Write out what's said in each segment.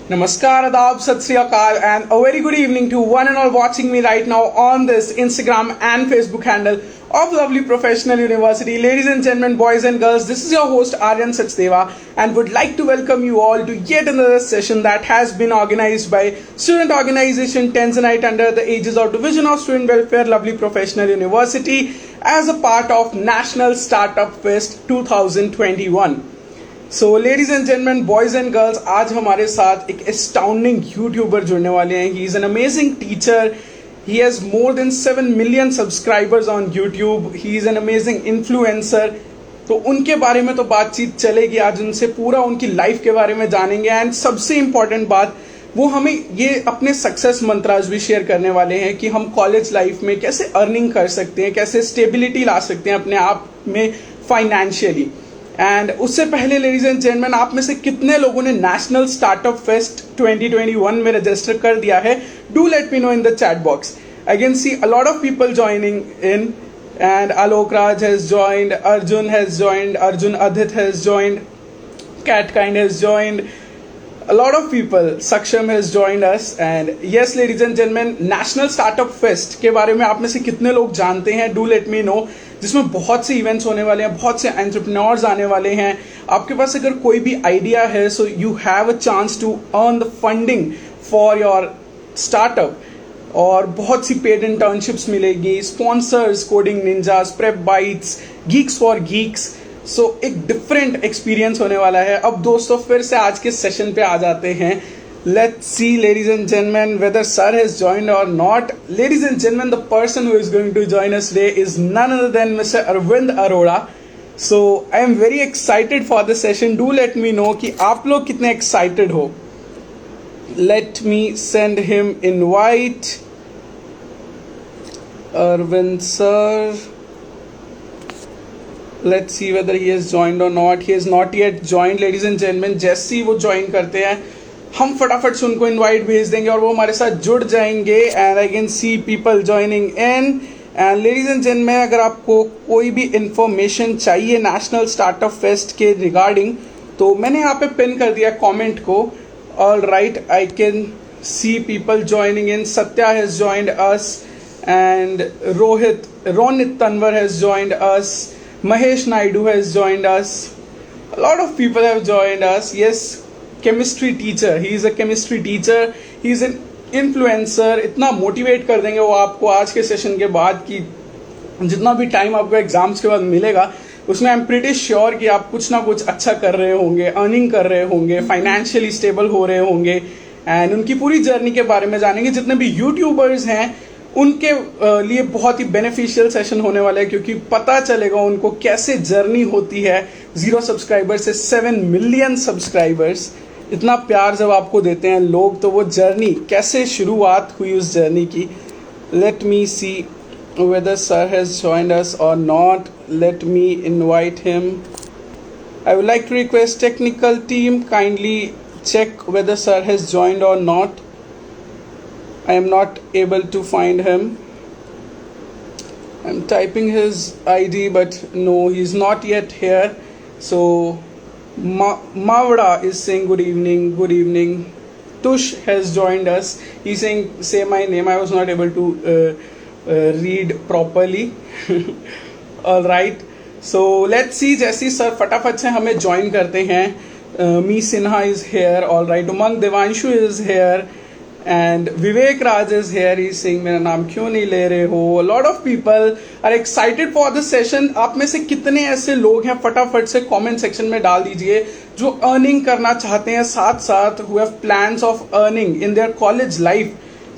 Namaskar, Adab, Sat Sri Akal, and a very good evening to one and all watching me right now on this Instagram and Facebook handle of Lovely Professional University. Ladies and gentlemen, boys and girls, this is your host Aryan Sachdeva and would like to welcome you all to yet another session that has been organized by Student Organization Tanzanite under the aegis of Division of Student Welfare, Lovely Professional University as a part of National Startup Fest 2021. So ladies and gentleman, boys and girls, आज हमारे साथ एक astounding YouTuber जुड़ने वाले हैं. ही is an amazing teacher. He has more than 7 million subscribers on YouTube. He is an amazing influencer. तो उनके बारे में तो बातचीत चलेगी. आज उनसे पूरा उनकी लाइफ के बारे में जानेंगे. एंड सबसे इम्पॉर्टेंट बात, वो हमें ये अपने सक्सेस मंत्राज भी शेयर करने वाले हैं कि हम कॉलेज लाइफ में कैसे अर्निंग कर सकते हैं, कैसे स्टेबिलिटी ला सकते हैं अपने आप में फाइनेंशियली. एंड उससे पहले लेडीज एंड जेंटलमैन, आप में से कितने लोगों ने नेशनल स्टार्टअप फेस्ट 2021 में रजिस्टर कर दिया है? Do let me know in the chat box. I can see a lot of people joining in. And Alok Raj has joined, Arjun has joined, Arjun Adit has joined, Kat Kind has joined, a lot of people. Saksham has joined us. And yes, ladies and gentlemen, National Startup Fest के बारे में आप में से कितने लोग जानते हैं? Do let me know. जिसमें बहुत से इवेंट्स होने वाले हैं, बहुत से एंटरप्रेन्योर्स आने वाले हैं. आपके पास अगर कोई भी आइडिया है, so you have a chance to earn the funding for your startup. और बहुत सी पेड इंटर्नशिप्स मिलेगी, sponsors, Coding Ninjas, PrepBytes, GeeksforGeeks. So एक डिफरेंट एक्सपीरियंस होने वाला है. अब दोस्तों, फिर से आज के सेशन पे आ जाते हैं. Let's see ladies and gentlemen whether sir has joined or not. Ladies and gentlemen, the person who is going to join us today is none other than Mr. Arvind Arora. So I am very excited for this session. Do let me know कि आप लोग कितने excited हो. Let me send him invite. Arvind sir. Let's see whether he has joined or not. He has not yet joined, ladies and gentlemen. जैसे ही वो join करते हैं, हम फटाफट से उनको इनवाइट भेज देंगे और वो हमारे साथ जुड़ जाएंगे. And I can see people joining in. And ladies and gentleman, अगर आपको कोई भी इंफॉर्मेशन चाहिए नेशनल स्टार्टअप फेस्ट के रिगार्डिंग, तो मैंने यहाँ पे पिन कर दिया कमेंट को. All right, I can see people joining in. Satya has joined us and Ronit Tanwar has joined us. Mahesh Naidu has joined us. A lot of people have joined us. Yes, chemistry teacher. He is a chemistry teacher. He is an influencer. इतना motivate कर देंगे वो आपको आज के session के बाद कि जितना भी टाइम आपको एग्जाम्स के बाद मिलेगा, उसमें आई एम प्रीटी श्योर कि आप कुछ ना कुछ अच्छा कर रहे होंगे, अर्निंग कर रहे होंगे, फाइनेंशियली स्टेबल हो रहे होंगे. एंड उनकी पूरी जर्नी के बारे में जानेंगे. जितने भी यूट्यूबर्स हैं उनके लिए बहुत ही बेनिफिशियल सेशन होने वाला है, क्योंकि पता चलेगा उनको कैसे जर्नी होती है 0 सब्सक्राइबर से 7 मिलियन सब्सक्राइबर्स. इतना प्यार जब आपको देते हैं लोग, तो वो जर्नी कैसे शुरुआत हुई उस जर्नी की. Let me see whether sir has joined us or not. Let me invite him. I would like to request technical team, kindly check whether sir has joined or not. I am not able to find him. I'm typing his ID, but no, he's not yet here. So Mavda is saying good evening, good evening. Tush has joined us. He's saying say my name. I was not able to read properly. All right. So let's see. जैसे sir फटाफट से हमें join करते हैं. मी Sinha is here. All right. Umang Devanshu is here. And Vivek Raj is here. He's saying मेरा नाम क्यों नहीं ले रहे हो. A lot of people are excited for this session. आप में से कितने ऐसे लोग हैं, फटाफट से कमेंट सेक्शन में डाल दीजिए, जो अर्निंग करना चाहते हैं साथ साथ, who have plans of earning in their college life.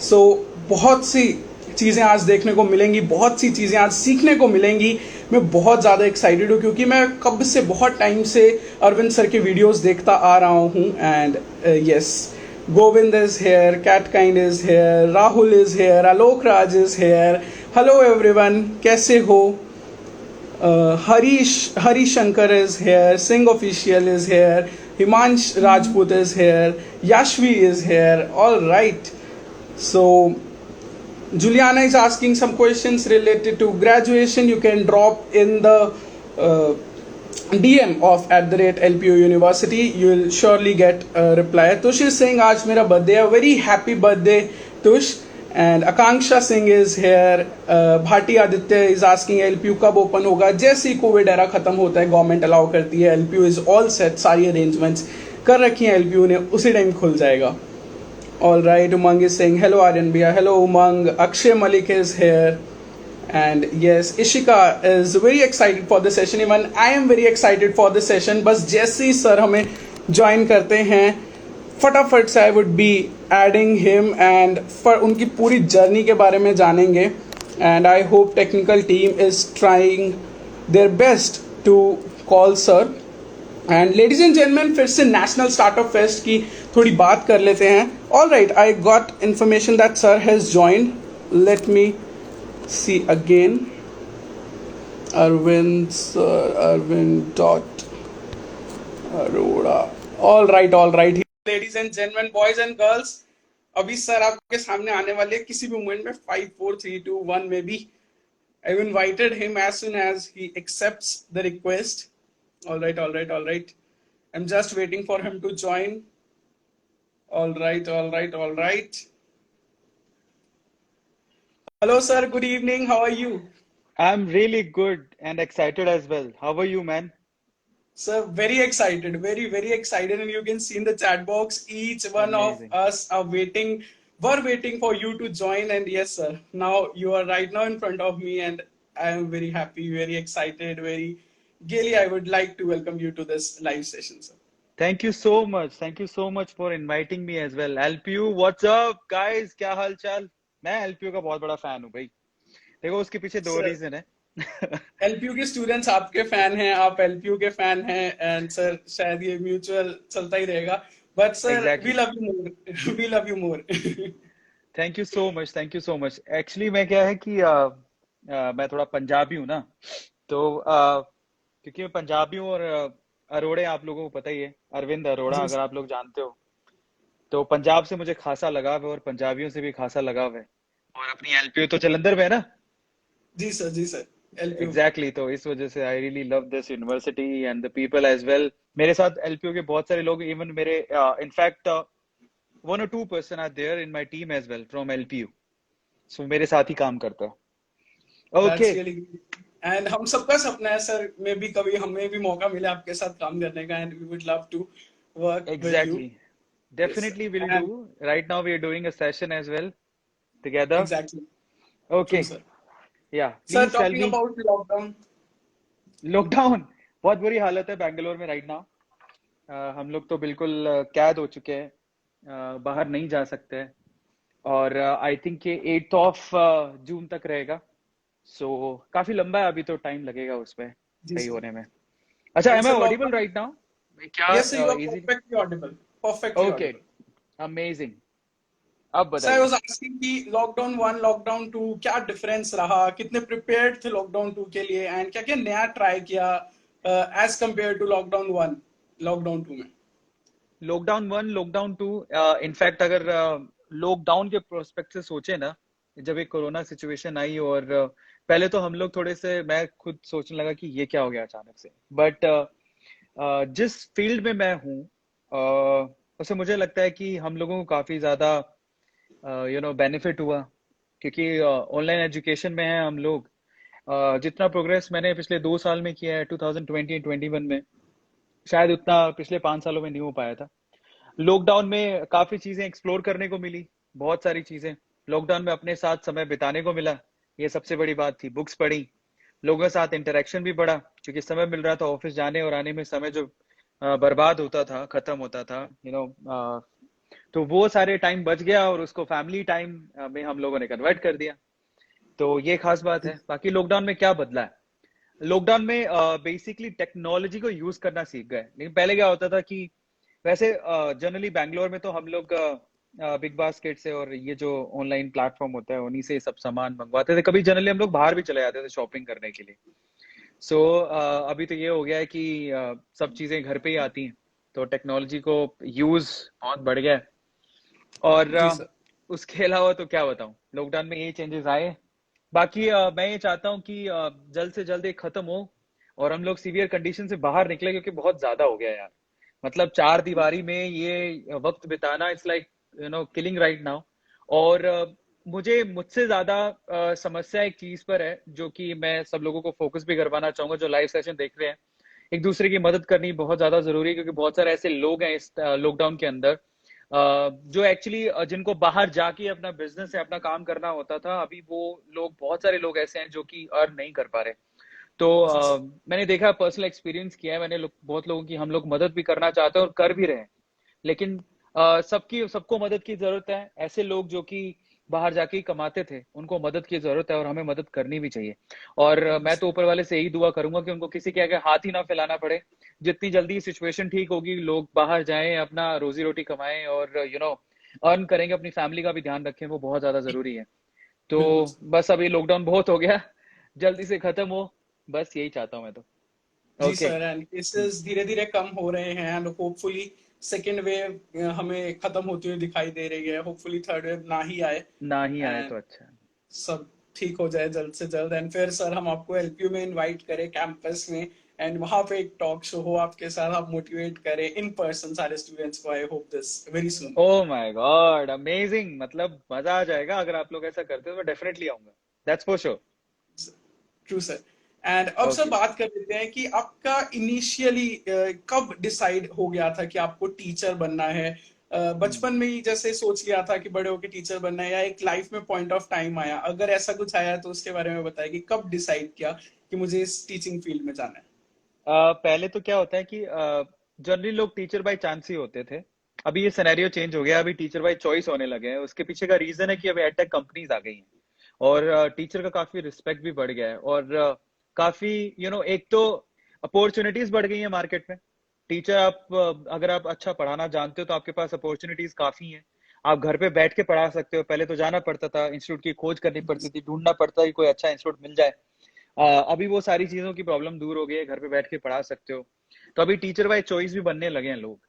So बहुत सी चीज़ें आज देखने को मिलेंगी, बहुत सी चीज़ें आज सीखने को मिलेंगी. मैं बहुत ज़्यादा एक्साइटेड हूँ, क्योंकि मैं कब से बहुत टाइम से अरविंद सर के वीडियोस देखता आ रहा हूँ. And yes, Govind is here, Catkind is here, Rahul is here, Alok Raj is here. Hello everyone, कैसे हो? Hari Shankar is here, Singh Official is here, Himansh Rajput is here, Yashvi is here. All right. So Juliana is asking some questions related to graduation. You can drop in the DM of @LPU University. You will surely get a reply. Tush is saying आज मेरा birthday है. Very happy birthday, Tush. And Akanksha Singh is here. Bhati Aditya is asking LPU कब open होगा. जैसे ही Covid era खत्म होता है government allow करती है. LPU is all set. सारी अरेंजमेंट्स कर रखी हैं LPU ने. उसी टाइम खुल जाएगा. All right. Umang is saying hello Aryan Bhaiya. Hello Umang. Akshay Malik is here. And yes, Ishika is very excited for the session. Even I am very excited for the session. बस जैसे ही sir हमें join करते हैं फटाफट से I would be adding him and for उनकी पूरी journey के बारे में जानेंगे. And I hope technical team is trying their best to call sir. And ladies and gentleman, फिर से नेशनल स्टार्टअप फेस्ट की थोड़ी बात कर लेते हैं. All right, I got information that sir has joined. Let me see again. Arvind dot Arora. All right, ladies and gentlemen, boys and girls, अभी sir आपके सामने आने वाले किसी भी मोमेंट में 5 4 3 2 1 में भी. I've invited him as soon as he accepts the request. All right. I'm just waiting for him to join. All right. Hello, sir. Good evening. How are you? I'm really good and excited as well. How are you, man? Sir, very excited. Very excited. And you can see in the chat box, each one Amazing. of us are waiting for you to join. And yes, sir, now you are right now in front of me and I am very happy, very excited, very gaily. I would like to welcome you to this live session, sir. Thank you so much. Thank you so much for inviting me as well. LPU, what's up, guys? क्या हाल चाल? मैं LPU का बहुत बड़ा fan हूँ भाई. देखो उसके पीछे दो रीजन है. LPU के स्टूडेंट्स आपके फैन हैं, आप LPU के फैन हैं एंड सर शायद ये म्यूचुअल चलता ही रहेगा. But sir we love you more. Thank you so much. Actually मैं क्या है कि मैं थोड़ा पंजाबी हूँ ना, तो क्योंकि मैं पंजाबी हूँ और अरोड़े आप लोगों को पता ही है, अरविंद अरोड़ा अगर आप लोग जानते हो, तो पंजाब से मुझे खासा लगाव है और पंजाबियों से भी खासा लगाव है. और अपनी LPU तो जलंधर में है ना. जी सर एग्जैक्टली तो इस वजह से I really love this university and the people as well. मेरे साथ LPU के बहुत सारे लोग, इवन मेरे in fact 1 or 2 person are there in my team as well from LPU, so मेरे साथ ही काम करता है. ओके. एंड हम सबका सपना है सर, में भी कभी हमें भी मौका मिले आपके साथ काम करने का and we would love to work with you. Definitely will do. Right now we are doing a session as well together. Exactly. Okay. True, sir. Yeah. Sir, Please tell talking me. about lockdown. Lockdown. बहुत बुरी हालत है बैंगलोर में right now. हम लोग तो बिल्कुल कैद हो चुके हैं. बाहर नहीं जा सकते हैं. और आई थिंक ये 8th of जून तक रहेगा. सो काफी लंबा है, अभी तो टाइम लगेगा उसमें सही होने में. अच्छा, am I audible right now? क्या? Yes, sir, you are perfectly audible. Perfectly okay. audible. Amazing. अब बताइए. सर, I was asking कि लॉकडाउन 1 लॉकडाउन 2 क्या डिफरेंस रहा, कितने प्रिपेयर्ड थे लॉकडाउन 2 के लिए एंड क्या क्या नया ट्राई किया as compare to lockdown 1 lockdown 2 में. लॉकडाउन 1 लॉकडाउन 2 इनफैक्ट अगर लॉकडाउन के प्रोस्पेक्ट से सोचे ना, जब एक कोरोना सिचुएशन आई और पहले तो हम लोग थोड़े से, मैं खुद सोचने लगा कि ये क्या हो गया अचानक से. बट जिस फील्ड में मैं हूँ उससे मुझे लगता है कि हम लोगों को काफी ज्यादा बेनिफिट हुआ, क्योंकि ऑनलाइन एजुकेशन में है हम लोग. जितना प्रोग्रेस मैंने पिछले 2 साल में किया है 2020 और 21 में, शायद उतना पिछले 5 सालों में नहीं हो पाया था. लॉकडाउन में काफी चीजें एक्सप्लोर करने को मिली, बहुत सारी चीजें लॉकडाउन में अपने साथ समय बिताने को मिला. ये सबसे बड़ी बात थी. बुक्स पढ़ी, लोगों के साथ इंटरेक्शन भी बढ़ा, क्योंकि समय मिल रहा था. ऑफिस जाने और आने में समय जो बर्बाद होता था, खत्म होता था, तो वो सारे टाइम बच गया और उसको फैमिली टाइम में हम लोगों ने कन्वर्ट कर दिया. तो ये खास बात है. बाकी लॉकडाउन में क्या बदला है? लॉकडाउन में बेसिकली टेक्नोलॉजी को यूज करना सीख गए. लेकिन पहले क्या होता था कि वैसे जनरली बैंगलोर में तो हम लोग बिग बास्केट से और ये जो ऑनलाइन प्लेटफॉर्म होता है उन्हीं से सब सामान मंगवाते थे. कभी जनरली हम लोग बाहर भी चले जाते थे शॉपिंग करने के लिए. सो अभी तो ये हो गया है कि सब चीजें घर पे ही आती हैं, तो टेक्नोलॉजी को यूज बहुत बढ़ गया है. और उसके अलावा तो क्या बताऊं, लॉकडाउन में ये चेंजेस आए. बाकी मैं ये चाहता हूँ कि जल्द से जल्द ये खत्म हो और हम लोग सीवियर कंडीशन से बाहर निकले क्योंकि बहुत ज्यादा हो गया यार। मतलब चार दीवारी में ये वक्त बिताना, it's like killing right now. और मुझे मुझसे ज्यादा समस्या एक चीज पर है जो कि मैं सब लोगों को फोकस भी करवाना चाहूंगा जो लाइव सेशन देख रहे हैं। एक दूसरे की मदद करनी बहुत ज्यादा जरूरी है, क्योंकि बहुत सारे ऐसे लोग हैं इस लॉकडाउन के अंदर जो एक्चुअली जिनको बाहर जाके अपना बिजनेस या अपना काम करना होता था, अभी वो लोग, बहुत सारे लोग ऐसे हैं जो कि अर्न नहीं कर पा रहे। तो जी सर। मैंने देखा, पर्सनल एक्सपीरियंस किया है मैंने, बहुत लोगों की हम लोग मदद भी करना चाहते हैं और कर भी रहे हैं। लेकिन सबको मदद की जरूरत है। ऐसे लोग जो कि बाहर जाके ही कमाते थे, उनको मदद की जरूरत है और हमें मदद करनी भी चाहिए। और मैं तो ऊपर वाले से यही दुआ करूंगा कि उनको किसी के आगे हाथ ही ना फैलाना पड़े। जितनी जल्दी सिचुएशन ठीक होगी, लोग बाहर जाएं, अपना रोजी रोटी कमाएं और अर्न करेंगे, अपनी फैमिली का भी ध्यान रखें, वो बहुत ज्यादा जरूरी है। तो बिल्कुल सर। बस अभी लॉकडाउन बहुत हो गया, जल्दी से खत्म हो, बस यही चाहता हूँ मैं तो। जी ओके। सर, एंड केसेस धीरे धीरे कम हो रहे हैं एंड होपफुली सेकेंड वेव हमें खत्म होती हुई दिखाई दे रही है। होपफुली थर्ड वेव ना ही आए ना ही आए एंड तो अच्छा। सब ठीक हो जाए जल्द से जल्द। एंड फिर सर हम आपको एलपीयू में इनवाइट करें कैंपस में, एंड वहां पे एक टॉक शो हो आपके साथ, आप मोटिवेट करें इन पर्सन सारे स्टूडेंट्स को। I hope this very soon. O my God, amazing, मतलब मजा आ जाएगा अगर आप लोग ऐसा करते हो, मैं डेफिनेटली आऊंगा, that's for sure. True sir. And अब सर ओके। बात कर लेते हैं कि आपका इनिशियली कब डिसाइड हो गया था कि आपको टीचर बनना है? बचपन में ही जैसे सोच लिया था कि बड़े होके टीचर बनना है, या एक लाइफ में पॉइंट ऑफ टाइम आया? अगर ऐसा कुछ आया तो उसके बारे में बताइए कि कब डिसाइड किया कि मुझे इस टीचिंग फील्ड में जाना है। पहले तो क्या होता है कि जनरली लोग टीचर बाय चांस ही होते थे। अभी ये सिनेरियो चेंज हो गया, अभी टीचर बाय चॉइस होने लगे हैं। उसके पीछे का रीजन है कि अभी एडटेक कंपनीज आ गई हैं और टीचर का काफी रिस्पेक्ट भी बढ़ गया है। और काफी एक तो अपॉर्चुनिटीज बढ़ गई है मार्केट में। टीचर आप अगर आप अच्छा पढ़ाना जानते हो तो आपके पास अपॉर्चुनिटीज काफी हैं। आप घर पे बैठ के पढ़ा सकते हो, पहले तो जाना पड़ता था, इंस्टीट्यूट की खोज करनी पड़ती थी, ढूंढना पड़ता था कि कोई अच्छा इंस्टीट्यूट मिल जाए। अभी वो सारी चीजों की प्रॉब्लम दूर हो गई है, घर पे बैठ के पढ़ा सकते हो। तो अभी टीचर बाय चॉइस भी बनने लगे हैं लोग।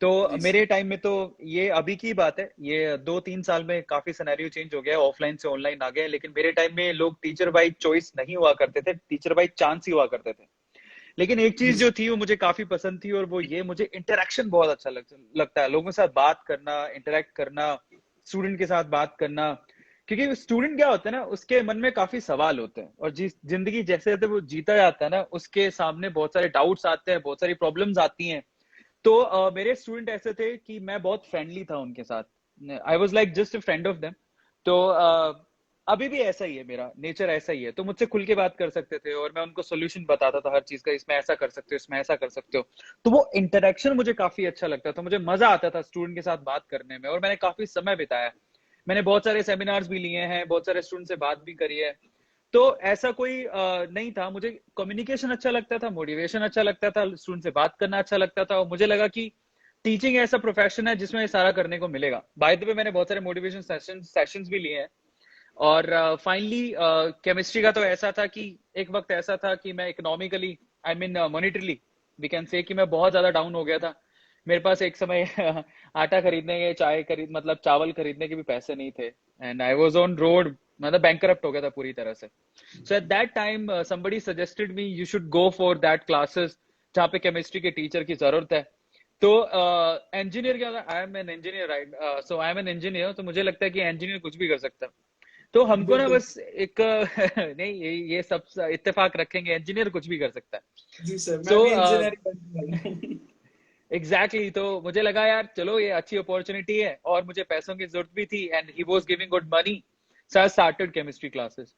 तो जी सर। मेरे टाइम में तो, ये अभी की बात है, ये 2-3 साल में काफी सिनेरियो चेंज हो गया है, ऑफलाइन से ऑनलाइन आ गए। लेकिन मेरे टाइम में लोग टीचर बाय चॉइस नहीं हुआ करते थे, टीचर बाय चांस ही हुआ करते थे। लेकिन एक जी चीज जो थी वो मुझे काफी पसंद थी, और वो ये, मुझे इंटरेक्शन बहुत अच्छा लगता है, लोगों के साथ बात करना, इंटरेक्ट करना, स्टूडेंट के साथ बात करना। क्योंकि स्टूडेंट क्या होता है ना, उसके मन में काफी सवाल होते हैं, और जिस जिंदगी जैसे जैसे वो जीता जाता है ना, उसके सामने बहुत सारे डाउट्स आते हैं, बहुत सारी प्रॉब्लम्स आती हैं। तो मेरे स्टूडेंट ऐसे थे कि मैं बहुत फ्रेंडली था उनके साथ, I was like just a friend of them. तो अभी भी ऐसा ही है, मेरा नेचर ऐसा ही है, तो मुझसे खुल के बात कर सकते थे और मैं उनको सोल्यूशन बताता था हर चीज का, इसमें ऐसा कर सकते हो, इसमें ऐसा कर सकते हो। तो वो इंटरेक्शन मुझे काफी अच्छा लगता था, मुझे मजा आता था स्टूडेंट के साथ बात करने में, और मैंने काफी समय बिताया। मैंने बहुत सारे सेमिनार्स भी लिए हैं, बहुत सारे स्टूडेंट से बात भी करी है। तो ऐसा कोई नहीं था, मुझे कम्युनिकेशन अच्छा लगता था, मोटिवेशन अच्छा लगता था, स्टूडेंट से बात करना अच्छा लगता था, और मुझे लगा कि टीचिंग ऐसा प्रोफेशन है जिसमें ये सारा करने को मिलेगा। बाय द वे, मैंने बहुत सारे मोटिवेशन सेशंस भी लिए हैं। और फाइनली केमिस्ट्री का तो ऐसा था कि एक वक्त ऐसा था कि मैं economically, I mean monetarily, we can say कि मैं बहुत ज्यादा डाउन हो गया था। मेरे पास एक समय आटा खरीदने के, मतलब चावल खरीदने के भी पैसे नहीं थे, and I was on road, मतलब बैंकरप्ट हो गया था पूरी तरह से। So at that time somebody suggested me you should go for that classes जहाँ पे केमिस्ट्री के टीचर की जरूरत है। तो इंजीनियर क्या होता है, I am an engineer right, so I am an engineer, तो मुझे लगता है कि इंजीनियर कुछ भी कर सकता है। तो हमको ना बिल्कुल। बस एक नहीं, ये सब इत्तेफाक रखेंगे, इंजीनियर कुछ भी कर सकता है। जी सर, मैं सो भी इंजीनियरिंग करने वाला हूँ। एग्जैक्टली, तो मुझे लगा यार चलो ये अच्छी अपॉर्चुनिटी है, और मुझे पैसों की जरूरत भी थी, and he was giving good money. So I started chemistry classes.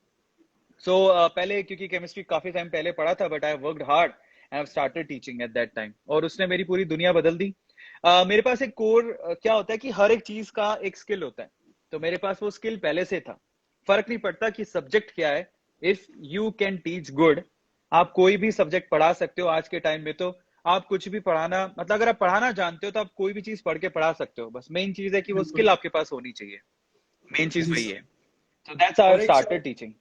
So पहले, क्योंकि केमिस्ट्री काफी टाइम पहले पढ़ा था, but I worked hard and I started teaching at that time, और उसने मेरी पूरी दुनिया बदल दी। मेरे पास एक कोर क्या होता है कि हर एक चीज का एक स्किल होता है, तो मेरे पास वो स्किल पहले से था। फर्क नहीं पड़ता कि सब्जेक्ट क्या है, if you can teach good, आप कोई भी सब्जेक्ट पढ़ा सकते हो आज के टाइम में। तो आप कुछ भी पढ़ाना, मतलब अगर आप पढ़ाना जानते हो तो आप कोई भी चीज पढ़ के पढ़ा सकते हो, बस मेन चीज है कि वो बिल्कुल। स्किल आपके पास होनी चाहिए, मेन चीज जी वही सर। है। तो दैट्स हाउ आई और एक स्टार्टेड टीचिंग।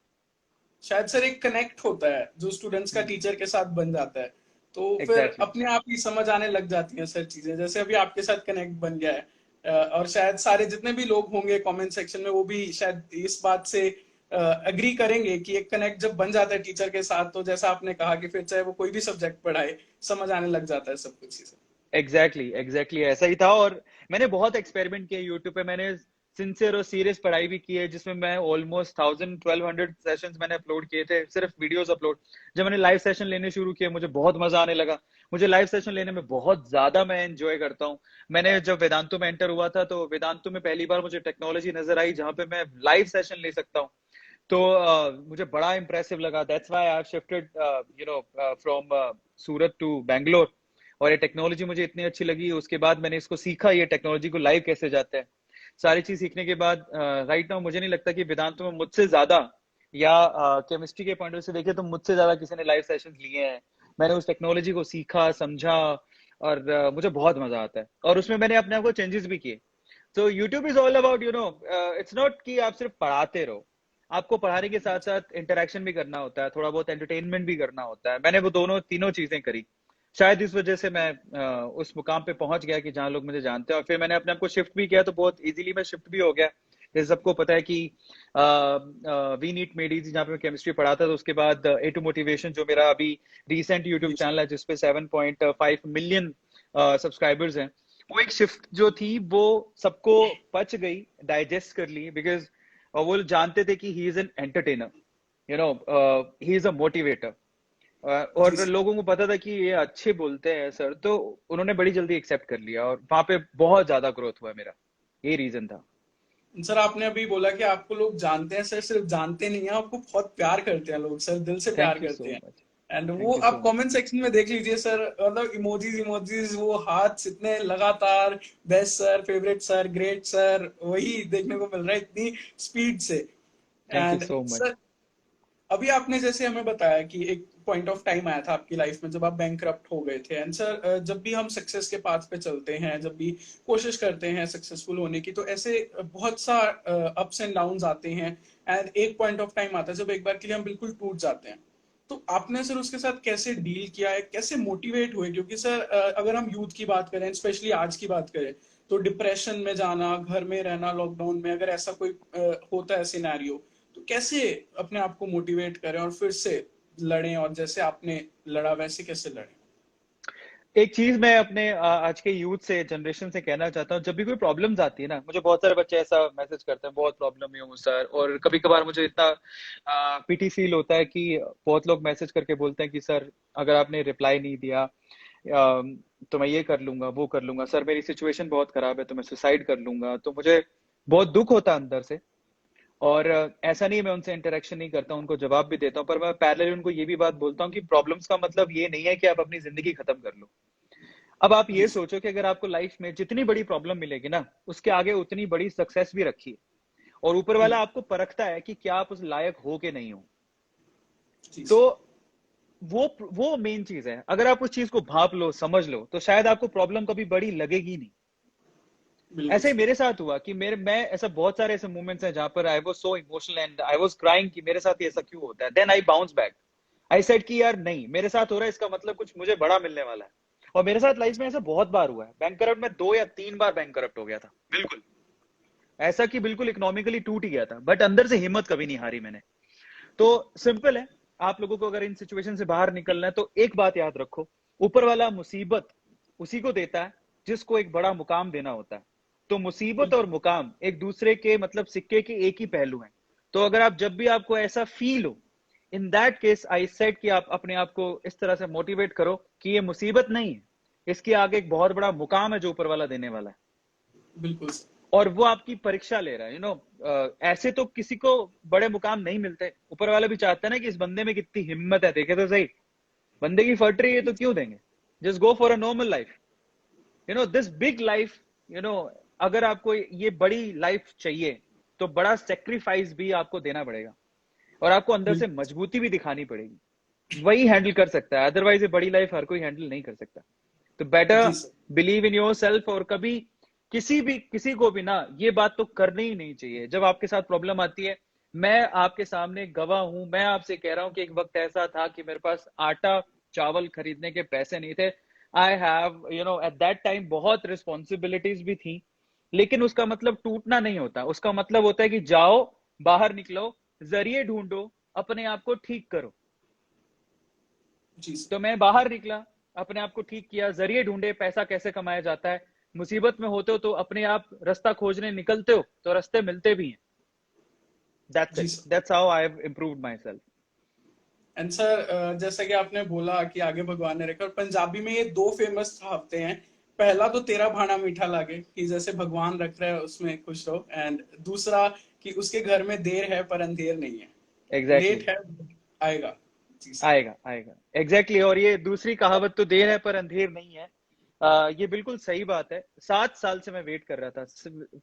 शायद सर एक कनेक्ट होता है जो स्टूडेंट्स का टीचर के साथ बन जाता है, तो फिर एग्जैक्टली। अपने आप ही समझ आने लग जाती हैं सर चीजें, जैसे अभी आपके साथ कनेक्ट बन गया है। और शायद सारे जितने भी लोग होंगे कमेंट सेक्शन में वो भी शायद इस बात से एग्री करेंगे कि एक कनेक्ट जब बन जाता है टीचर के साथ, तो जैसा आपने कहा कि फिर चाहे वो कोई भी सब्जेक्ट पढ़ाए, समझ आने लग जाता है सब कुछ चीजें। एग्जैक्टली ऐसा ही था। और मैंने बहुत एक्सपेरिमेंट किए यूट्यूब पे। मैंने सिंसियर और सीरियस पढ़ाई भी की है, जिसमें मैं ऑलमोस्ट 1000-1200 सेशंस मैंने अपलोड किए थे, सिर्फ वीडियोस अपलोड। जब मैंने लाइव सेशन लेने शुरू किए, मुझे बहुत मजा आने लगा। मुझे लाइव सेशन लेने में बहुत ज्यादा मैं एंजॉय करता हूँ। मैंने जब वेदांतु में एंटर हुआ था, तो वेदांतु में पहली बार मुझे टेक्नोलॉजी नजर आई जहां पे मैं लाइव सेशन ले सकता हूँ। तो मुझे बड़ा इंप्रेसिव लगा। That's why I have shifted from Surat to Bangalore. और ये टेक्नोलॉजी मुझे इतनी अच्छी लगी, उसके बाद मैंने इसको सीखा, ये टेक्नोलॉजी को लाइव कैसे जाता है। सारी चीज सीखने के बाद राइट नाउ मुझे नहीं लगता कि वेदांत में मुझसे ज्यादा, या केमिस्ट्री के पॉइंट से देखे तो मुझसे ज्यादा किसी ने लाइव सेशंस लिए हैं। मैंने उस टेक्नोलॉजी को सीखा, समझा, और मुझे बहुत मजा आता है। और उसमें मैंने अपने आप को चेंजेस भी किए। तो YouTube is all about it's not कि आप सिर्फ पढ़ाते रहो। आपको पढ़ाने के साथ साथ इंटरेक्शन भी करना होता है, थोड़ा बहुत एंटरटेनमेंट भी करना होता है। मैंने वो दोनों तीनों चीजें करी। शायद इस वजह से मैं उस मुकाम पे पहुंच गया कि जहां लोग मुझे जानते हैं। और फिर मैंने अपने आप को शिफ्ट भी किया, तो बहुत इजीली मैं शिफ्ट भी हो गया। जैसे सबको पता है कि वी नीट मेडीज जहाँ पे मैं केमिस्ट्री पढ़ाता था, तो उसके बाद ए टू मोटिवेशन जो मेरा अभी रिसेंट यूट्यूब जी चैनल है, जिसपे 7.5 मिलियन सब्सक्राइबर्स हैं, वो एक शिफ्ट जो थी वो सबको पच गई, डाइजेस्ट कर ली। बिकॉज वो जानते थे कि he is an entertainer, he is a motivator. जी और लोगों को पता था कि ये अच्छे बोलते हैं सर, तो उन्होंने बड़ी जल्दी एक्सेप्ट कर लिया, और वहां पे बहुत ज्यादा ग्रोथ हुआ मेरा। ये रीजन था। सर, आपने अभी बोला कि आपको लोग जानते हैं। सर, सिर्फ जानते नहीं है, आपको बहुत प्यार करते हैं लोग सर, दिल से प्यार थैंक यू करते सो हैं। मच। एंड वो थैंक यू आप सो मच। कमेंट सेक्शन में देख लीजिए सर, मतलब इमोजीज इमोजीज, वो हाथ इतने लगातार, best sir, favourite sir, great sir, वही देखने को मिल रहा है इतनी स्पीड से। Thank you and so much. Sir, अभी आपने जैसे हमें बताया कि एक पॉइंट ऑफ टाइम आया था आपकी लाइफ में जब आप बैंकरप्ट हो गए थे। एंड सर, जब भी हम सक्सेस के पाथ पे चलते हैं, जब भी कोशिश करते हैं सक्सेसफुल होने की, तो ऐसे बहुत सा अप्स एंड डाउन्स आते हैं। एंड एक पॉइंट ऑफ टाइम आता है जब एक बार के लिए हम बिल्कुल टूट जाते हैं। तो आपने सर उसके साथ कैसे डील किया है, कैसे मोटिवेट हुए? क्योंकि सर, अगर हम यूथ की बात करें, स्पेशली आज की बात करें, तो डिप्रेशन में जाना, घर में रहना, लॉकडाउन में, अगर ऐसा कोई होता है सिनेरियो, तो कैसे अपने आप को मोटिवेट करें और फिर से लड़ें, और जैसे आपने लड़ा वैसे कैसे लड़ें? एक चीज मैं अपने आज के यूथ से, जनरेशन से कहना चाहता हूँ। जब भी कोई प्रॉब्लम्स आती है ना, मुझे बहुत सारे बच्चे ऐसा मैसेज करते हैं, बहुत प्रॉब्लम में हूँ सर। और कभी कभार मुझे इतना पीटी फील होता है कि बहुत लोग मैसेज करके बोलते हैं कि सर, अगर आपने रिप्लाई नहीं दिया तो मैं ये कर लूंगा, वो कर लूंगा, सर मेरी सिचुएशन बहुत खराब है तो मैं सुसाइड कर लूंगा। तो मुझे बहुत दुख होता है अंदर से। और ऐसा नहीं है मैं उनसे इंटरेक्शन नहीं करता, उनको जवाब भी देता हूँ, पर मैं पैरेलली उनको ये भी बात बोलता हूँ कि प्रॉब्लम्स का मतलब ये नहीं है कि आप अपनी जिंदगी खत्म कर लो। अब आप जी ये सोचो कि अगर आपको लाइफ में जितनी बड़ी प्रॉब्लम मिलेगी ना, उसके आगे उतनी बड़ी सक्सेस भी रखी है। और ऊपर वाला आपको परखता है कि क्या आप उस लायक हो कि नहीं हो। जी तो सर, वो मेन चीज है। अगर आप उस चीज को भाप लो, समझ लो, तो शायद आपको प्रॉब्लम कभी बड़ी लगेगी नहीं। बिल्कुल ऐसे ही सर। मेरे साथ हुआ कि मेरे मैं ऐसा बहुत सारे ऐसे मोमेंट्स हैं जहां पर I was so emotional and I was crying कि मेरे साथ ये ऐसा क्यों होता है। Then I bounce back. I said कि यार नहीं, मेरे साथ हो रहा है, इसका मतलब कुछ मुझे बड़ा मिलने वाला है। और मेरे साथ लाइफ में ऐसा बहुत बार हुआ है। बैंक करप्ट में 2 या 3 बार बैंक करप्ट हो गया था, बिल्कुल ऐसा कि बिल्कुल इकोनॉमिकली टूट ही गया था, बट अंदर से हिम्मत कभी नहीं हारी मैंने। तो सिंपल है, आप लोगों को अगर इन सिचुएशन से बाहर निकलना है तो एक बात याद रखो, ऊपर वाला मुसीबत उसी को देता है जिसको एक बड़ा मुकाम देना होता है। तो मुसीबत और बिल्कुल मुकाम एक दूसरे के मतलब सिक्के के एक ही पहलू हैं। तो अगर आप जब भी आपको ऐसा फील हो, in that case I said कि आप अपने आप को इस तरह से मोटिवेट करो कि ये मुसीबत नहीं है, इसके आगे एक बहुत बड़ा मुकाम है जो ऊपर वाला देने वाला है। बिल्कुल सर। और वो आपकी परीक्षा ले रहा है। ऐसे तो किसी को बड़े मुकाम नहीं मिलते। ऊपर वाला भी चाहता है ना कि इस बंदे में कितनी हिम्मत है, देखे तो सही, बंदे की फट रही है तो क्यों देंगे। Just go for a normal life, this big life. You know अगर आपको ये बड़ी लाइफ चाहिए तो बड़ा सेक्रीफाइस भी आपको देना पड़ेगा, और आपको अंदर से बिल्कुल मजबूती भी दिखानी पड़ेगी। वही हैंडल कर सकता है, अदरवाइज ये बड़ी लाइफ हर कोई हैंडल नहीं कर सकता। तो बेटर जी sir. Believe in yourself. और कभी किसी को भी ना ये बात तो करनी ही नहीं चाहिए जब आपके साथ प्रॉब्लम आती है। मैं आपके सामने गवाह हूं, मैं आपसे कह रहा हूं कि एक वक्त ऐसा था कि मेरे पास आटा चावल खरीदने के पैसे नहीं थे। I have eight that time बहुत रिस्पॉन्सिबिलिटीज भी थी। लेकिन उसका मतलब टूटना नहीं होता, उसका मतलब होता है कि जाओ, बाहर निकलो, जरिए ढूंढो, अपने आप को ठीक करो। जी सर। तो मैं बाहर निकला, अपने आप को ठीक किया, जरिए ढूंढे, पैसा कैसे कमाया जाता है। मुसीबत में होते हो तो अपने आप रास्ता खोजने निकलते हो तो रास्ते मिलते भी हैं। दैट्स जी it, sir. That's how I have improved myself. And sir, जैसा कि आपने बोला कि आगे भगवान ने रखा, और पंजाबी में ये दो फेमस कहावतें हैं। पहला तो तेरा भाना मीठा लागे, कि जैसे भगवान रख रहा है उसमें खुश रहो, एंड दूसरा कि उसके घर में देर है पर अंधेर नहीं है। एग्जैक्टली लेट है, आएगा। जी सर। आएगा आएगा, एग्जैक्टली और ये दूसरी कहावत तो देर है पर अंधेर नहीं है। ये बिल्कुल सही बात है। 7 साल से मैं वेट कर रहा था।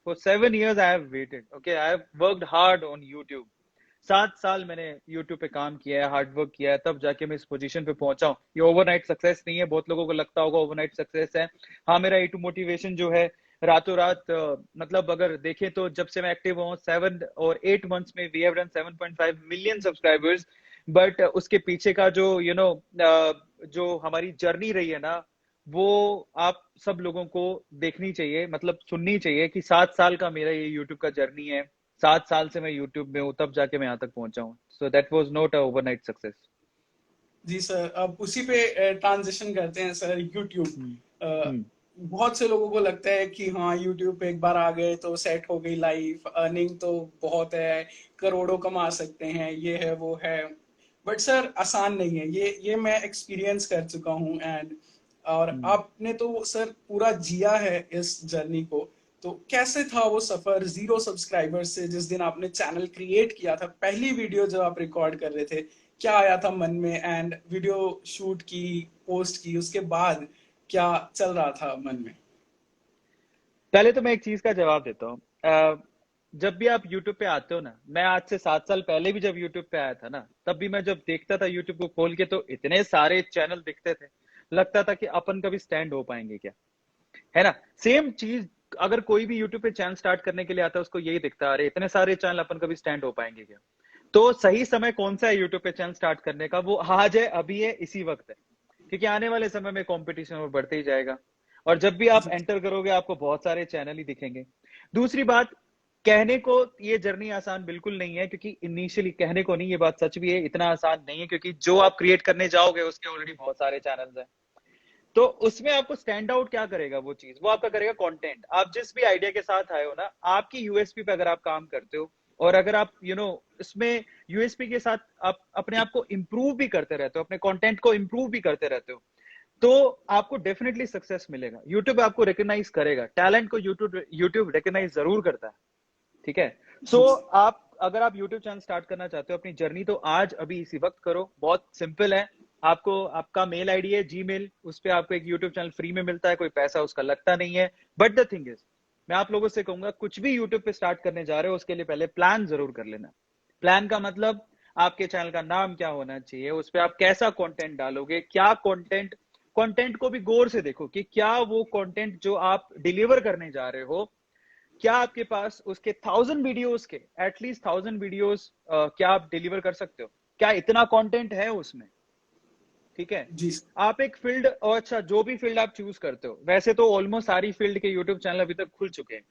For 7 years I have waited, okay, I have worked hard on YouTube. 7 साल मैंने यूट्यूब पे काम किया है, हार्ड वर्क किया है, तब जाके मैं इस पोजीशन पे पहुंचा हूँ। ये ओवरनाइट सक्सेस नहीं है, बहुत लोगों को लगता होगा ओवरनाइट सक्सेस है। हाँ, मेरा ए टू मोटिवेशन जो है रातों रात, मतलब अगर देखें तो जब से मैं एक्टिव हूँ 7 और 8 months में we have done 7.5 million subscribers. But उसके पीछे का जो जो हमारी जर्नी रही है ना, वो आप सब लोगों को देखनी चाहिए, मतलब सुननी चाहिए कि 7 साल का मेरा ये यूट्यूब का जर्नी है। 7 साल से मैं यूट्यूब में हूँ, तब जाके मैं यहाँ तक पहुंचा हूँ। So that was not a overnight success. जी सर, अब उसी पे ट्रांजिशन करते हैं सर। यूट्यूब, हम्म। हम्म। बहुत से लोगों को लगता है कि हाँ, यूट्यूब पे एक बार आ गए तो सेट हो गई लाइफ, अर्निंग तो बहुत है, करोड़ों कमा सकते हैं, ये है वो है। बट सर, आसान नहीं है ये मैं एक्सपीरियंस कर चुका हूँ। एंड और हम्म। आपने तो सर पूरा जिया है इस जर्नी को। तो कैसे था वो सफर जीरो सब्सक्राइबर से, जिस दिन आपने चैनल क्रिएट किया था, पहली वीडियो जब आप रिकॉर्ड कर रहे थे, क्या आया था मन में? एंड वीडियो शूट की, पोस्ट की, उसके बाद क्या चल रहा था मन में? पहले तो मैं एक चीज का जवाब देता हूँ। जब भी आप यूट्यूब पे आते हो ना, मैं आज से 7 साल पहले भी जब यूट्यूब पे आया था ना, तब भी मैं जब देखता था यूट्यूब को खोल के तो इतने सारे चैनल दिखते थे, लगता था कि अपन कभी स्टैंड हो पाएंगे क्या, है ना। सेम चीज अगर कोई भी यूट्यूब पे चैनल स्टार्ट करने के लिए आता है, उसको यही दिखता है, अरे इतने सारे चैनल, अपन कभी स्टैंड हो पाएंगे क्या। तो सही समय कौन सा है यूट्यूब पे चैनल स्टार्ट करने का? वो आज है, अभी है, इसी वक्त है। क्योंकि आने वाले समय में कंपटीशन और बढ़ते ही जाएगा। और जब भी आप एंटर करोगे आपको बहुत सारे चैनल ही दिखेंगे। दूसरी बात, कहने को ये जर्नी आसान बिल्कुल नहीं है, क्योंकि इनिशियली कहने को नहीं, ये बात सच भी है, इतना आसान नहीं है, क्योंकि जो आप क्रिएट करने जाओगे उसके ऑलरेडी बहुत सारे चैनल्स हैं। तो उसमें आपको स्टैंड आउट क्या करेगा? वो चीज वो आपका करेगा कंटेंट। आप जिस भी आइडिया के साथ आए हो ना, आपकी यूएसपी पे अगर आप काम करते हो, और अगर आप इसमें यूएसपी के साथ आप अपने आप को इम्प्रूव भी करते रहते हो, अपने कंटेंट को इम्प्रूव भी करते रहते हो, तो आपको डेफिनेटली सक्सेस मिलेगा। यूट्यूब आपको रिकॉग्नाइज करेगा, टैलेंट को यूट्यूब यूट्यूब रिकॉग्नाइज जरूर करता है। ठीक है। सो जी आप अगर आप यूट्यूब चैनल स्टार्ट करना चाहते हो अपनी जर्नी, तो आज अभी इसी वक्त करो। बहुत सिंपल है। आपको आपका मेल आईडी है जीमेल, उस पर आपको एक यूट्यूब चैनल फ्री में मिलता है, कोई पैसा उसका लगता नहीं है। बट द थिंग इज, मैं आप लोगों से कहूंगा, कुछ भी यूट्यूब पे स्टार्ट करने जा रहे हो उसके लिए पहले प्लान जरूर कर लेना। प्लान का मतलब, आपके चैनल का नाम क्या होना चाहिए, उस पर आप कैसा कंटेंट डालोगे, क्या कंटेंट, कंटेंट को भी गौर से देखो कि क्या वो कंटेंट जो आप डिलीवर करने जा रहे हो, क्या आपके पास उसके 1000 वीडियोस के, एटलीस्ट 1000 वीडियोस क्या आप डिलीवर कर सकते हो? क्या इतना कंटेंट है उसमें? ठीक है। जी आप एक फील्ड, और अच्छा जो भी फील्ड आप चूज करते हो, वैसे तो ऑलमोस्ट सारी फील्ड के यूट्यूब चैनल अभी तक खुल चुके हैं,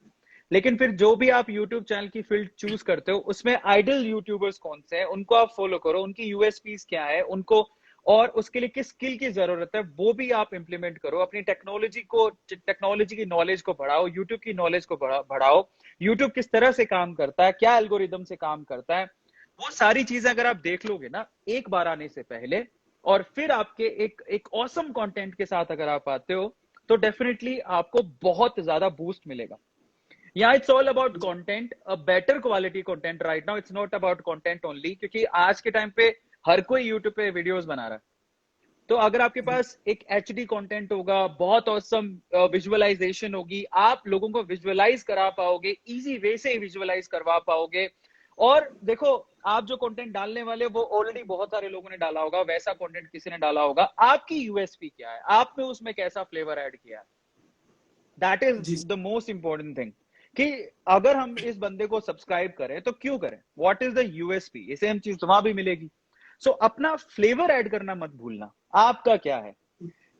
लेकिन फिर जो भी आप यूट्यूब चैनल की फील्ड चूज करते हो, उसमें आइडल यूट्यूबर्स कौन से हैं, उनको आप फॉलो करो, उनकी यूएसपीज क्या है, उनको, और उसके लिए किस स्किल की जरूरत है, वो भी आप इंप्लीमेंट करो। अपनी टेक्नोलॉजी की नॉलेज को बढ़ाओ, यूट्यूब की नॉलेज को बढ़ाओ। यूट्यूब किस तरह से काम करता है, क्या एल्गोरिदम से काम करता है, वो सारी चीजें अगर आप देख लोगे ना एक बार आने से पहले, और फिर आपके एक ऑसम कंटेंट के साथ अगर आप आते हो, तो डेफिनेटली आपको बहुत ज्यादा बूस्ट मिलेगा। Yeah, it's all about content, a better quality content right now. It's not about content only, क्योंकि आज के टाइम पे हर कोई YouTube पे वीडियोस बना रहा है। तो अगर आपके पास एक एचडी कंटेंट होगा, बहुत औसम विजुअलाइजेशन होगी, आप लोगों को विजुअलाइज करा पाओगे, इजी वे से विजुअलाइज करवा पाओगे। और देखो, आप जो कंटेंट डालने वाले वो ऑलरेडी बहुत सारे लोगों ने डाला होगा, वैसा कंटेंट किसी ने डाला होगा। आपकी यूएसपी क्या है, आपने उसमें कैसा फ्लेवर ऐड किया है, दैट इज जी द मोस्ट इंपॉर्टेंट थिंग। कि अगर हम इस बंदे को सब्सक्राइब करें तो क्यों करें, व्हाट इज द यूएसपी, ये सेम चीज तो वहां भी मिलेगी। सो अपना फ्लेवर ऐड करना मत भूलना, आपका क्या है।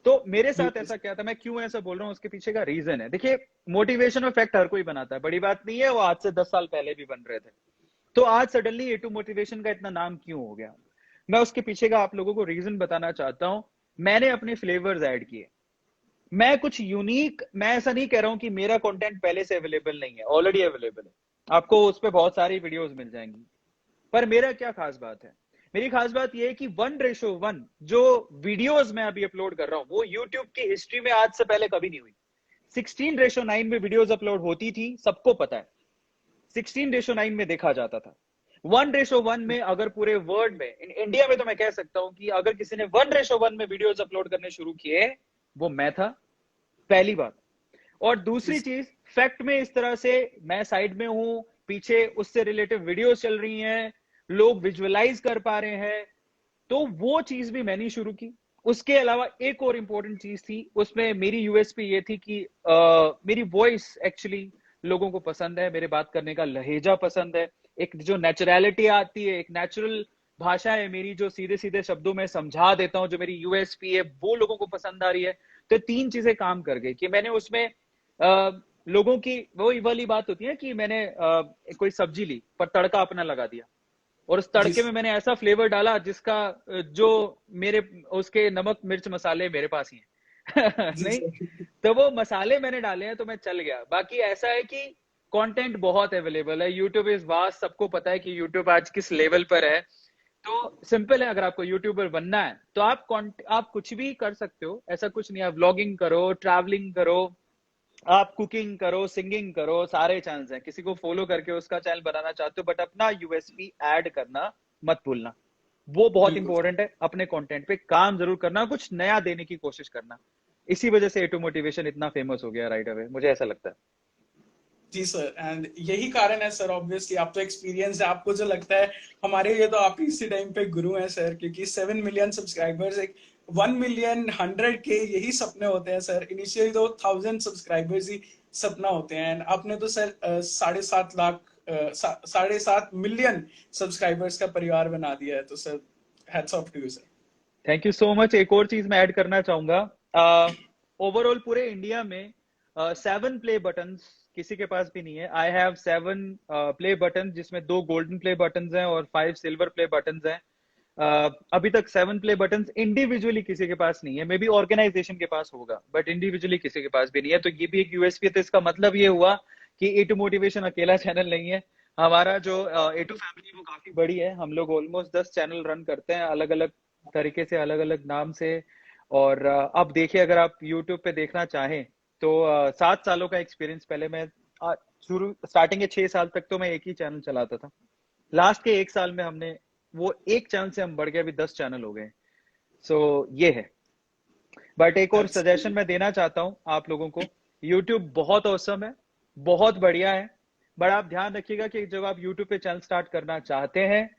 तो मेरे साथ बिल्कुल। ऐसा क्या था, मैं क्यों ऐसा बोल रहा हूँ, उसके पीछे का रीजन है। देखिए, मोटिवेशन और फैक्ट हर कोई बनाता है, बड़ी बात नहीं है, वो आज से 10 साल पहले भी बन रहे थे। तो आज सडनली ए टू मोटिवेशन का इतना नाम क्यों हो गया? मैं उसके पीछे का आप लोगों को रीजन बताना चाहता हूँ। मैंने अपने फ्लेवर्स ऐड किए। मैं कुछ यूनिक, मैं ऐसा नहीं कह रहा हूं कि मेरा कंटेंट पहले से अवेलेबल नहीं है, ऑलरेडी अवेलेबल है, आपको उस पर बहुत सारी वीडियोस मिल जाएंगी। पर मेरा क्या खास बात है? मेरी खास बात यह है कि 1:1 जो वीडियोस मैं अभी अपलोड कर रहा हूं वो यूट्यूब की हिस्ट्री में आज से पहले कभी नहीं हुई। 16:9 में वीडियोस अपलोड होती थी, सबको पता है। 16:9 में देखा जाता था। 1:1 में अगर पूरे वर्ल्ड में, इंडिया में तो मैं कह सकता हूं कि अगर किसी ने 1:1 में वीडियोस अपलोड करने शुरू किए, वो मैं था, पहली बात। और दूसरी चीज, फैक्ट में इस तरह से मैं साइड में हूं, पीछे उससे रिलेटिव वीडियोस चल रही हैं, लोग विजुअलाइज कर पा रहे हैं, तो वो चीज भी मैंने शुरू की। उसके अलावा एक और इंपॉर्टेंट चीज थी, उसमें मेरी यूएसपी ये थी कि मेरी वॉइस एक्चुअली लोगों को पसंद है, मेरे बात करने का लहेजा पसंद है, एक जो नेचुरलिटी आती है, एक नेचुरल भाषा है मेरी, जो सीधे सीधे शब्दों में समझा देता हूं, जो मेरी यूएसपी है वो लोगों को पसंद आ रही है। तो तीन चीजें काम कर गई कि मैंने उसमें लोगों की वो वाली बात होती है कि मैंने कोई सब्जी ली पर तड़का अपना लगा दिया, और उस जी तड़के में मैंने ऐसा फ्लेवर डाला जिसका जो मेरे उसके नमक मिर्च मसाले मेरे पास ही हैं जी नहीं, सर। तो वो मसाले मैंने डाले हैं तो मैं चल गया। बाकी ऐसा है कि कंटेंट बहुत अवेलेबल है, यूट्यूब इज वास्ट, सबको पता है कि यूट्यूब आज किस लेवल पर है। तो सिंपल है, अगर आपको यूट्यूबर बनना है तो आप कुछ भी कर सकते हो, ऐसा कुछ नहीं है। आप व्लॉगिंग करो, ट्रैवलिंग करो, आप कुकिंग करो, सिंगिंग करो, सारे चांस हैं। किसी को फॉलो करके उसका चैनल बनाना चाहते हो, बट अपना यूएसपी ऐड करना मत भूलना, वो बहुत बिल्कुल इंपॉर्टेंट है। अपने कंटेंट पे काम जरूर करना, कुछ नया देने की कोशिश करना। इसी वजह से ए टू मोटिवेशन इतना फेमस हो गया राइट अवे, मुझे ऐसा लगता है। जी सर। एंड यही कारण है सर, ऑब्वियसली आप तो एक्सपीरियंस है, आपको जो लगता है हमारे लिए तो आप ही इसी टाइम पे गुरु हैं सर, क्योंकि 7 मिलियन सब्सक्राइबर्स, एक 1 मिलियन 100K यही सपने होते हैं सर। इनिशियली तो 1000 सब्सक्राइबर्स ही सपना होते हैं। एंड आपने तो सर 7.5 लाख 7.5 मिलियन सब्सक्राइबर्स का परिवार बना दिया है, तो sir hats off to you sir. Thank you so much. एक और चीज मैं ऐड करना चाहूंगा, ओवरऑल पूरे इंडिया में 7 प्ले बटन किसी के पास भी नहीं है। आई हैव 7 प्ले बटन, जिसमें 2 गोल्डन प्ले बटन हैं और 5 सिल्वर प्ले बटन हैं। अभी तक 7 प्ले बटन इंडिविजुअली किसी के पास नहीं है, मे बी ऑर्गेनाइजेशन के पास होगा, बट इंडिविजुअली किसी के पास भी नहीं है। तो ये भी एक यूएसपी है। तो इसका मतलब ये हुआ कि ए टू मोटिवेशन अकेला चैनल नहीं है। हमारा जो ए टू फैमिली वो काफी बड़ी है। हम लोग ऑलमोस्ट 10 चैनल रन करते हैं, अलग अलग तरीके से, अलग अलग नाम से। और अब देखिए, अगर आप यूट्यूब पे देखना चाहें तो 7 सालों का एक्सपीरियंस। पहले मैं शुरू स्टार्टिंग के 6 साल तक तो मैं एक ही चैनल चलाता था। लास्ट के 1 साल में हमने वो एक चैनल से हम बढ़ गए, अभी 10 चैनल हो गए। सो ये है। बट एक और सजेशन मैं देना चाहता हूँ आप लोगों को, यूट्यूब बहुत औसम है, बहुत बढ़िया है, बट आप ध्यान रखिएगा कि जब आप यूट्यूब पे चैनल स्टार्ट करना चाहते हैं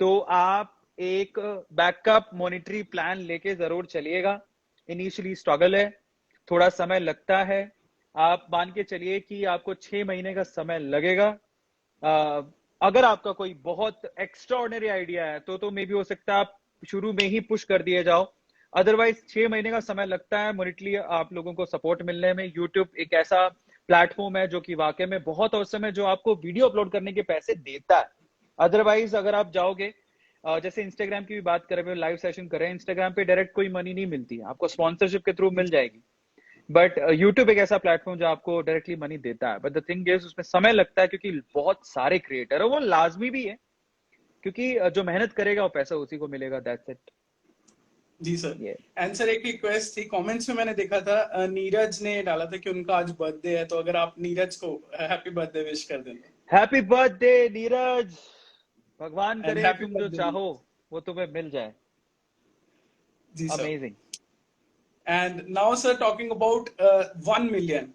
तो आप एक बैकअप मॉनिटरी प्लान लेके जरूर चलिएगा। इनिशियली स्ट्रगल है, थोड़ा समय लगता है। आप मान के चलिए कि आपको 6 महीने का समय लगेगा। अगर आपका कोई बहुत एक्स्ट्राऑर्डिनरी आइडिया है तो मे भी हो सकता है आप शुरू में ही पुश कर दिए जाओ। अदरवाइज 6 महीने का समय लगता है मॉनिटरी आप लोगों को सपोर्ट मिलने में। यूट्यूब एक ऐसा प्लेटफॉर्म है जो कि वाकई में बहुत औसम है, जो आपको वीडियो अपलोड करने के पैसे देता है। अदरवाइज अगर आप जाओगे, जैसे इंस्टाग्राम की भी बात करें, लाइव सेशन करें, इंस्टाग्राम पे डायरेक्ट कोई मनी नहीं मिलती है, आपको स्पॉन्सरशिप के थ्रू मिल जाएगी। बट यूट्यूब एक ऐसा प्लेटफॉर्म जो आपको डायरेक्टली मनी देता है। बट द थिंग इज उसमें समय लगता है, क्योंकि बहुत सारे क्रिएटर है, वो लाजमी भी है, क्योंकि जो मेहनत करेगा वो पैसा उसी को मिलेगा। That's it. जी सर। ये एंड सर एक रिक्वेस्ट थी, कमेंट्स में मैंने देखा था नीरज ने डाला था कि उनका आज बर्थडे है, तो अगर आप नीरज को हैप्पी बर्थडे विश कर दें। हैप्पी बर्थडे नीरज, भगवान एंड करे हैप्पी तुम जो बर्थडे। चाहो वो तुम्हें मिल जाए। जी sir. Amazing. And now sir talking about 1 million,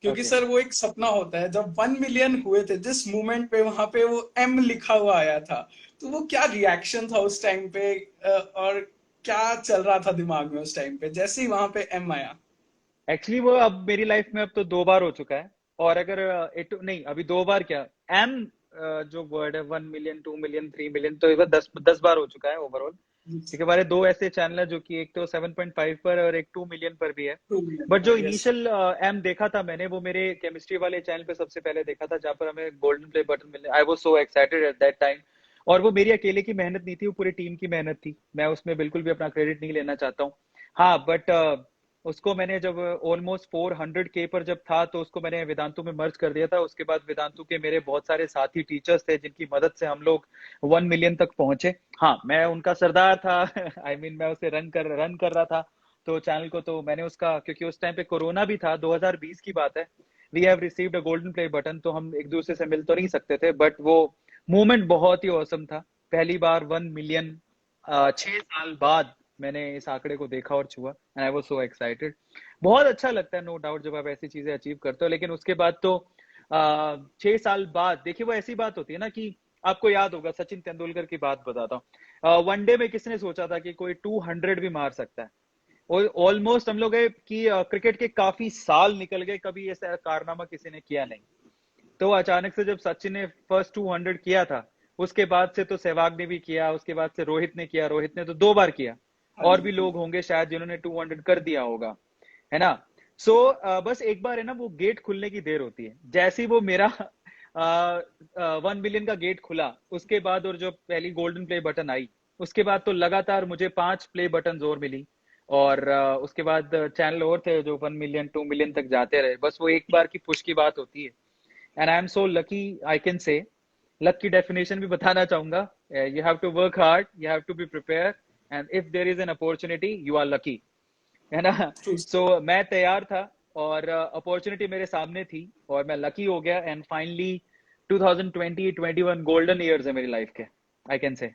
क्योंकि ओके। सर वो एक सपना होता है। जब 1 मिलियन हुए थे, जिस मोमेंट पे वहां पे वो एम लिखा हुआ आया था, तो वो क्या रिएक्शन था उस टाइम पे, और क्या चल रहा था दिमाग में उस टाइम पे जैसे ही वहां पे एम आया? एक्चुअली वो अब मेरी लाइफ में अब तो 2 बार हो चुका है। और अगर इट नहीं, अभी 2 बार क्या, एम जो वर्ड है, 1 मिलियन, 2 मिलियन, 3 मिलियन, तो 10 10 बार हो चुका है ओवरऑल। क्योंकि हमारे दो ऐसे चैनल है जो कि एक तो 7.5 पर और एक 2 मिलियन पर भी है। 2 million बट जो पर, यस। इनिशियल एम देखा था मैंने, वो मेरे केमिस्ट्री वाले चैनल पे सबसे पहले देखा था, जहाँ पर हमें गोल्डन प्ले बटन मिले। आई was so excited eight that time. और वो मेरी अकेले की मेहनत नहीं थी, वो पूरी टीम की मेहनत थी। मैं उसमें बिल्कुल भी अपना क्रेडिट नहीं लेना चाहता हूँ। हाँ, बट उसको मैंने जब ऑलमोस्ट 400K पर जब था, तो उसको मैंने वेदांतु में मर्ज कर दिया था। उसके बाद वेदांतु के मेरे बहुत सारे साथी टीचर्स थे, जिनकी मदद से हम लोग 1 मिलियन तक पहुंचे। हाँ, मैं उनका सरदार था। आई मीन मैं उसे रन कर रहा था तो चैनल को। तो मैंने उसका, क्योंकि उस टाइम पे कोरोना भी था, 2020 की बात है। We have received a golden play button, तो हम एक दूसरे से मिल तो नहीं सकते थे, बट वो मूवमेंट बहुत ही औसम था। पहली बार 1 मिलियन 6 साल बाद मैंने इस आंकड़े को देखा और छुआ, and I was so excited. बहुत अच्छा लगता है, नो डाउट, जब आप ऐसी चीजें अचीव करते हो। लेकिन उसके बाद तो 6 साल बाद देखिए, वो ऐसी बात होती है ना कि आपको याद होगा, सचिन तेंदुलकर की बात बताता हूँ। वनडे में किसने सोचा था कि कोई 200 भी मार सकता है। ऑलमोस्ट हम लोग कि क्रिकेट के काफी साल निकल गए, कभी ऐसा कारनामा किसी ने किया नहीं। तो अचानक से जब सचिन ने फर्स्ट 200 किया था, उसके बाद से तो सहवाग ने भी किया, उसके बाद से रोहित ने किया, रोहित ने तो 2 बार किया। हाँ और जी, भी हाँ लोग जी। होंगे शायद जिन्होंने 200 कर दिया होगा, है ना। सो बस एक बार है ना, वो गेट खुलने की देर होती है। जैसे ही वो मेरा 1 मिलियन का गेट खुला, उसके बाद और जो पहली गोल्डन प्ले बटन आई, उसके बाद तो लगातार मुझे 5 प्ले बटन और मिली। और उसके बाद चैनल और थे जो 1 मिलियन 2 मिलियन तक जाते रहे। बस वो एक बार की पुश की बात होती है। And I am so lucky, I can say. Luck की डेफिनेशन भी बताना चाहूंगा। You have to work hard, you have to be prepare, and if there is an opportunity, you are lucky, है ना। ट्रू। सो मैं तैयार था, और अपॉर्चुनिटी मेरे सामने थी, और मैं लकी हो गया। एंड फाइनली 2020-21 गोल्डन ईयर्स है मेरी लाइफ के, आई कैन से।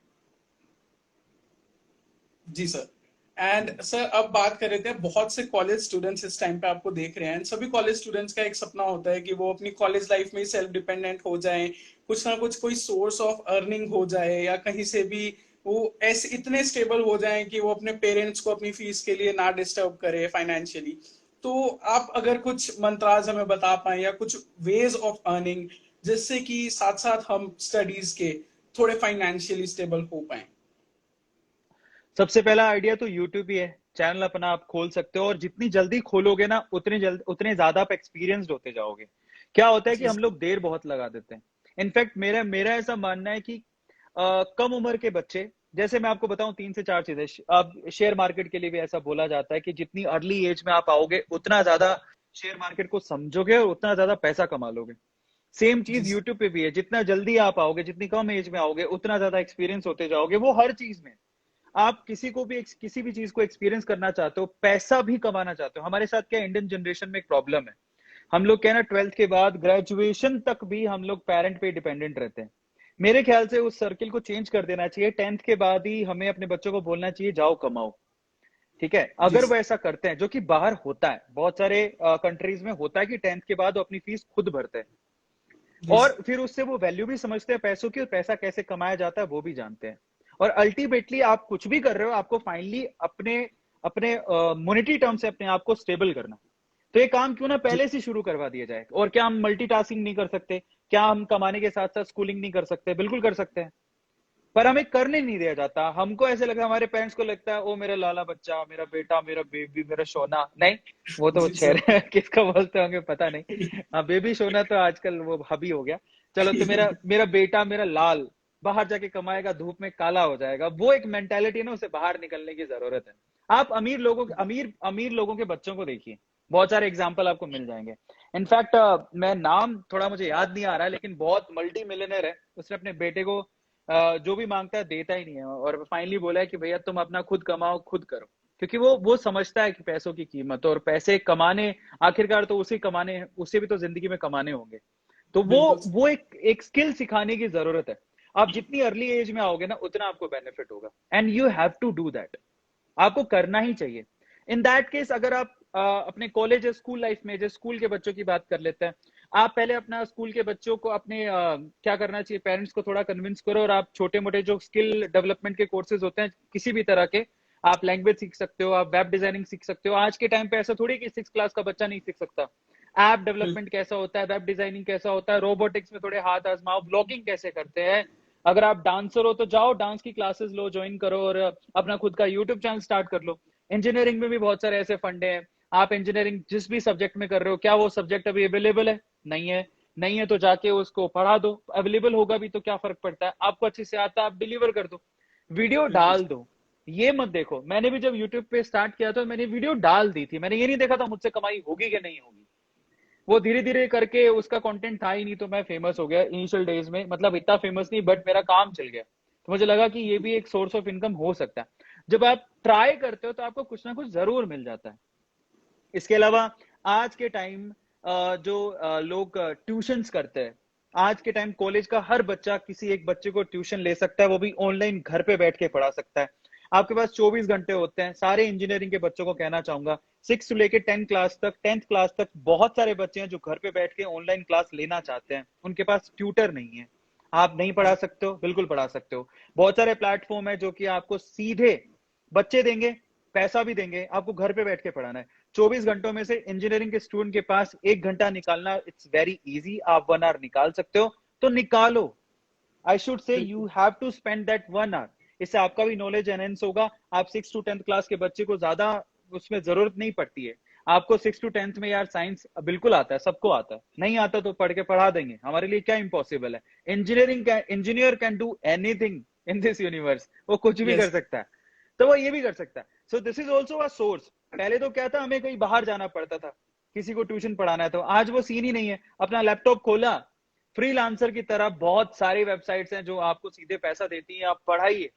जी सर। एंड सर, अब बात कर रहे थे, बहुत से कॉलेज स्टूडेंट्स इस टाइम पे आपको देख रहे हैं, एंड सभी कॉलेज स्टूडेंट्स का एक सपना होता है कि वो अपनी कॉलेज लाइफ में सेल्फ डिपेंडेंट हो जाएं, कुछ ना कुछ कोई सोर्स ऑफ अर्निंग हो जाए, या कहीं से भी वो ऐसे इतने स्टेबल हो जाएं कि वो अपने पेरेंट्स को अपनी फीस के लिए ना डिस्टर्ब करे फाइनेंशियली। तो आप अगर कुछ मंत्राज हमें बता पाए, या कुछ वेज ऑफ अर्निंग, जिससे कि साथ साथ हम स्टडीज के थोड़े फाइनेंशियली स्टेबल हो पाए। सबसे पहला आइडिया तो यूट्यूब ही है। चैनल अपना आप खोल सकते हो, और जितनी जल्दी खोलोगे ना, उतने ज्यादा आप एक्सपीरियंस्ड होते जाओगे। क्या होता है कि जी हम लोग देर बहुत लगा देते हैं। इनफैक्ट मेरा मेरा ऐसा मानना है कि कम उम्र के बच्चे, जैसे मैं आपको बताऊं 3 से 4 चीजें। अब शेयर मार्केट के लिए भी ऐसा बोला जाता है कि जितनी अर्ली एज में आप आओगे, उतना ज्यादा शेयर मार्केट को समझोगे और उतना ज्यादा पैसा कमा लोगे। सेम जी चीज सर। यूट्यूब पे भी है। जितना जल्दी आप आओगे, जितनी कम एज में आओगे, उतना ज्यादा एक्सपीरियंस होते जाओगे, वो हर चीज में। आप किसी को भी किसी भी चीज को एक्सपीरियंस करना चाहते हो, पैसा भी कमाना चाहते हो। हमारे साथ क्या, इंडियन जनरेशन में एक प्रॉब्लम है। हम लोग क्या है ना, 12th के बाद ग्रेजुएशन तक भी हम लोग पेरेंट पे डिपेंडेंट रहते हैं। मेरे ख्याल से उस सर्किल को चेंज कर देना चाहिए। 10th के बाद ही हमें अपने बच्चों को बोलना चाहिए, जाओ कमाओ। ठीक है, जी अगर वो सर। ऐसा करते हैं, जो कि बाहर होता है, बहुत सारे कंट्रीज में होता है कि 10th के बाद वो अपनी फीस खुद भरते हैं, जी और सर। फिर उससे वो वैल्यू भी समझते हैं पैसों की, और पैसा कैसे कमाया जाता है वो भी जानते हैं। और अल्टीमेटली आप कुछ भी कर रहे हो, आपको फाइनली अपने अपने मोनेटरी टर्म से अपने आप को स्टेबल करना। तो ये काम क्यों ना जी। पहले से शुरू करवा दिया जाए। और क्या हम मल्टीटास्किंग नहीं कर सकते? क्या हम कमाने के साथ साथ स्कूलिंग नहीं कर सकते? बिल्कुल कर सकते हैं। पर हमें करने नहीं दिया जाता। हमको ऐसे लगता है, हमारे पेरेंट्स को लगता है, ओ मेरा लाला बच्चा, मेरा बेटा, मेरा बेबी, मेरा सोना। नहीं, वो तो जी खैर सर। किसका बोलते होंगे पता नहीं। हाँ, बेबी सोना तो आजकल वो हबी हो गया। चलो, तो मेरा मेरा बेटा, मेरा लाल बाहर जाके कमाएगा, धूप में काला हो जाएगा, वो एक मेंटेलिटी है ना, उसे बाहर निकलने की जरूरत है। आप अमीर लोगों के बच्चों को देखिए, बहुत सारे एग्जाम्पल आपको मिल जाएंगे। इनफैक्ट मैं नाम थोड़ा मुझे याद नहीं आ रहा है, लेकिन बहुत मल्टी मिलियनर है। उसने अपने बेटे को जो भी मांगता है देता ही नहीं है, और फाइनली बोला है कि भैया तुम अपना खुद कमाओ, खुद करो। क्योंकि वो समझता है कि पैसों की कीमत, और पैसे कमाने, आखिरकार तो उसे कमाने, उसे भी तो जिंदगी में कमाने होंगे। तो वो बिल्कुल। वो एक स्किल सिखाने की जरूरत है। आप जितनी अर्ली एज में आओगे ना, उतना आपको बेनिफिट होगा, and you have to do that. आपको करना ही चाहिए। इन दैट केस, अगर आप अपने कॉलेज या स्कूल लाइफ में, जैसे स्कूल के बच्चों की बात कर लेते हैं, आप पहले अपना स्कूल के बच्चों को अपने क्या करना चाहिए, पेरेंट्स को थोड़ा कन्विंस करो, और आप छोटे मोटे जो स्किल डेवलपमेंट के कोर्सेज होते हैं किसी भी तरह के, आप लैंग्वेज सीख सकते हो, आप वेब डिजाइनिंग सीख सकते हो। आज के टाइम पे ऐसा थोड़ी कि 6 क्लास का बच्चा नहीं सीख सकता। ऐप डेवलपमेंट कैसा होता है, वेब डिजाइनिंग कैसा होता है, रोबोटिक्स में थोड़े हाथ आजमाओ, ब्लॉगिंग कैसे करते हैं, अगर आप डांसर हो तो जाओ डांस की क्लासेस लो, ज्वाइन करो और अपना खुद का यूट्यूब चैनल स्टार्ट कर लो। इंजीनियरिंग में भी बहुत सारे ऐसे फंडे हैं। आप इंजीनियरिंग जिस भी सब्जेक्ट में कर रहे हो, क्या वो सब्जेक्ट अभी अवेलेबल है? नहीं है। नहीं है तो जाके उसको पढ़ा दो। अवेलेबल होगा भी तो क्या फर्क पड़ता है, आपको अच्छे से आता है, आप डिलीवर कर दो, वीडियो बिल्कुल। डाल दो। ये मत देखो, मैंने भी जब यूट्यूब पे स्टार्ट किया था मैंने वीडियो डाल दी थी, मैंने ये नहीं देखा था मुझसे कमाई होगी कि नहीं होगी। वो धीरे धीरे करके उसका कंटेंट था ही नहीं तो मैं फेमस हो गया इनिशियल डेज में, मतलब इतना फेमस नहीं बट मेरा काम चल गया, तो मुझे लगा कि ये भी एक सोर्स ऑफ इनकम हो सकता है। जब आप ट्राई करते हो तो आपको कुछ ना कुछ जरूर मिल जाता है। इसके अलावा आज के टाइम जो लोग ट्यूशंस करते हैं, आज के टाइम कॉलेज का हर बच्चा किसी एक बच्चे को ट्यूशन ले सकता है, वो भी ऑनलाइन घर पे बैठ के पढ़ा सकता है। आपके पास 24 घंटे होते हैं। सारे इंजीनियरिंग के बच्चों को कहना चाहूंगा, 6 से लेके 10th क्लास तक बहुत सारे बच्चे हैं जो घर पे बैठ के ऑनलाइन क्लास लेना चाहते हैं, उनके पास ट्यूटर नहीं है। आप नहीं पढ़ा सकते हो, बिल्कुल पढ़ा सकते हो। बहुत सारे प्लेटफॉर्म है जो कि आपको सीधे बच्चे देंगे, पैसा भी देंगे, आपको घर पे बैठ के पढ़ाना है। 24 घंटों में से इंजीनियरिंग के स्टूडेंट के पास 1 घंटा निकालना इट्स वेरी इजी। आप 1 आवर निकाल सकते हो तो निकालो। I should say you have to spend that 1 hour. इससे आपका भी नॉलेज एनहेंस होगा। आप 6 to 10th क्लास के बच्चे को ज्यादा उसमें जरूरत नहीं पड़ती है। आपको 6 to 10th में यार साइंस बिल्कुल आता है, सबको आता है। नहीं आता तो पढ़ के पढ़ा देंगे, हमारे लिए क्या इम्पॉसिबल है। Engineer can do anything in this universe, वो कुछ भी कर यस। सकता है, तो वो ये भी कर सकता है। So this is also a source. पहले तो क्या था, हमें कहीं बाहर जाना पड़ता था किसी को ट्यूशन पढ़ाना है, तो आज वो सीन ही नहीं है। अपना लैपटॉप खोला, फ्रीलांसर की तरह बहुत सारी वेबसाइट्स हैं जो आपको सीधे पैसा देती हैं, आप पढ़ाइए,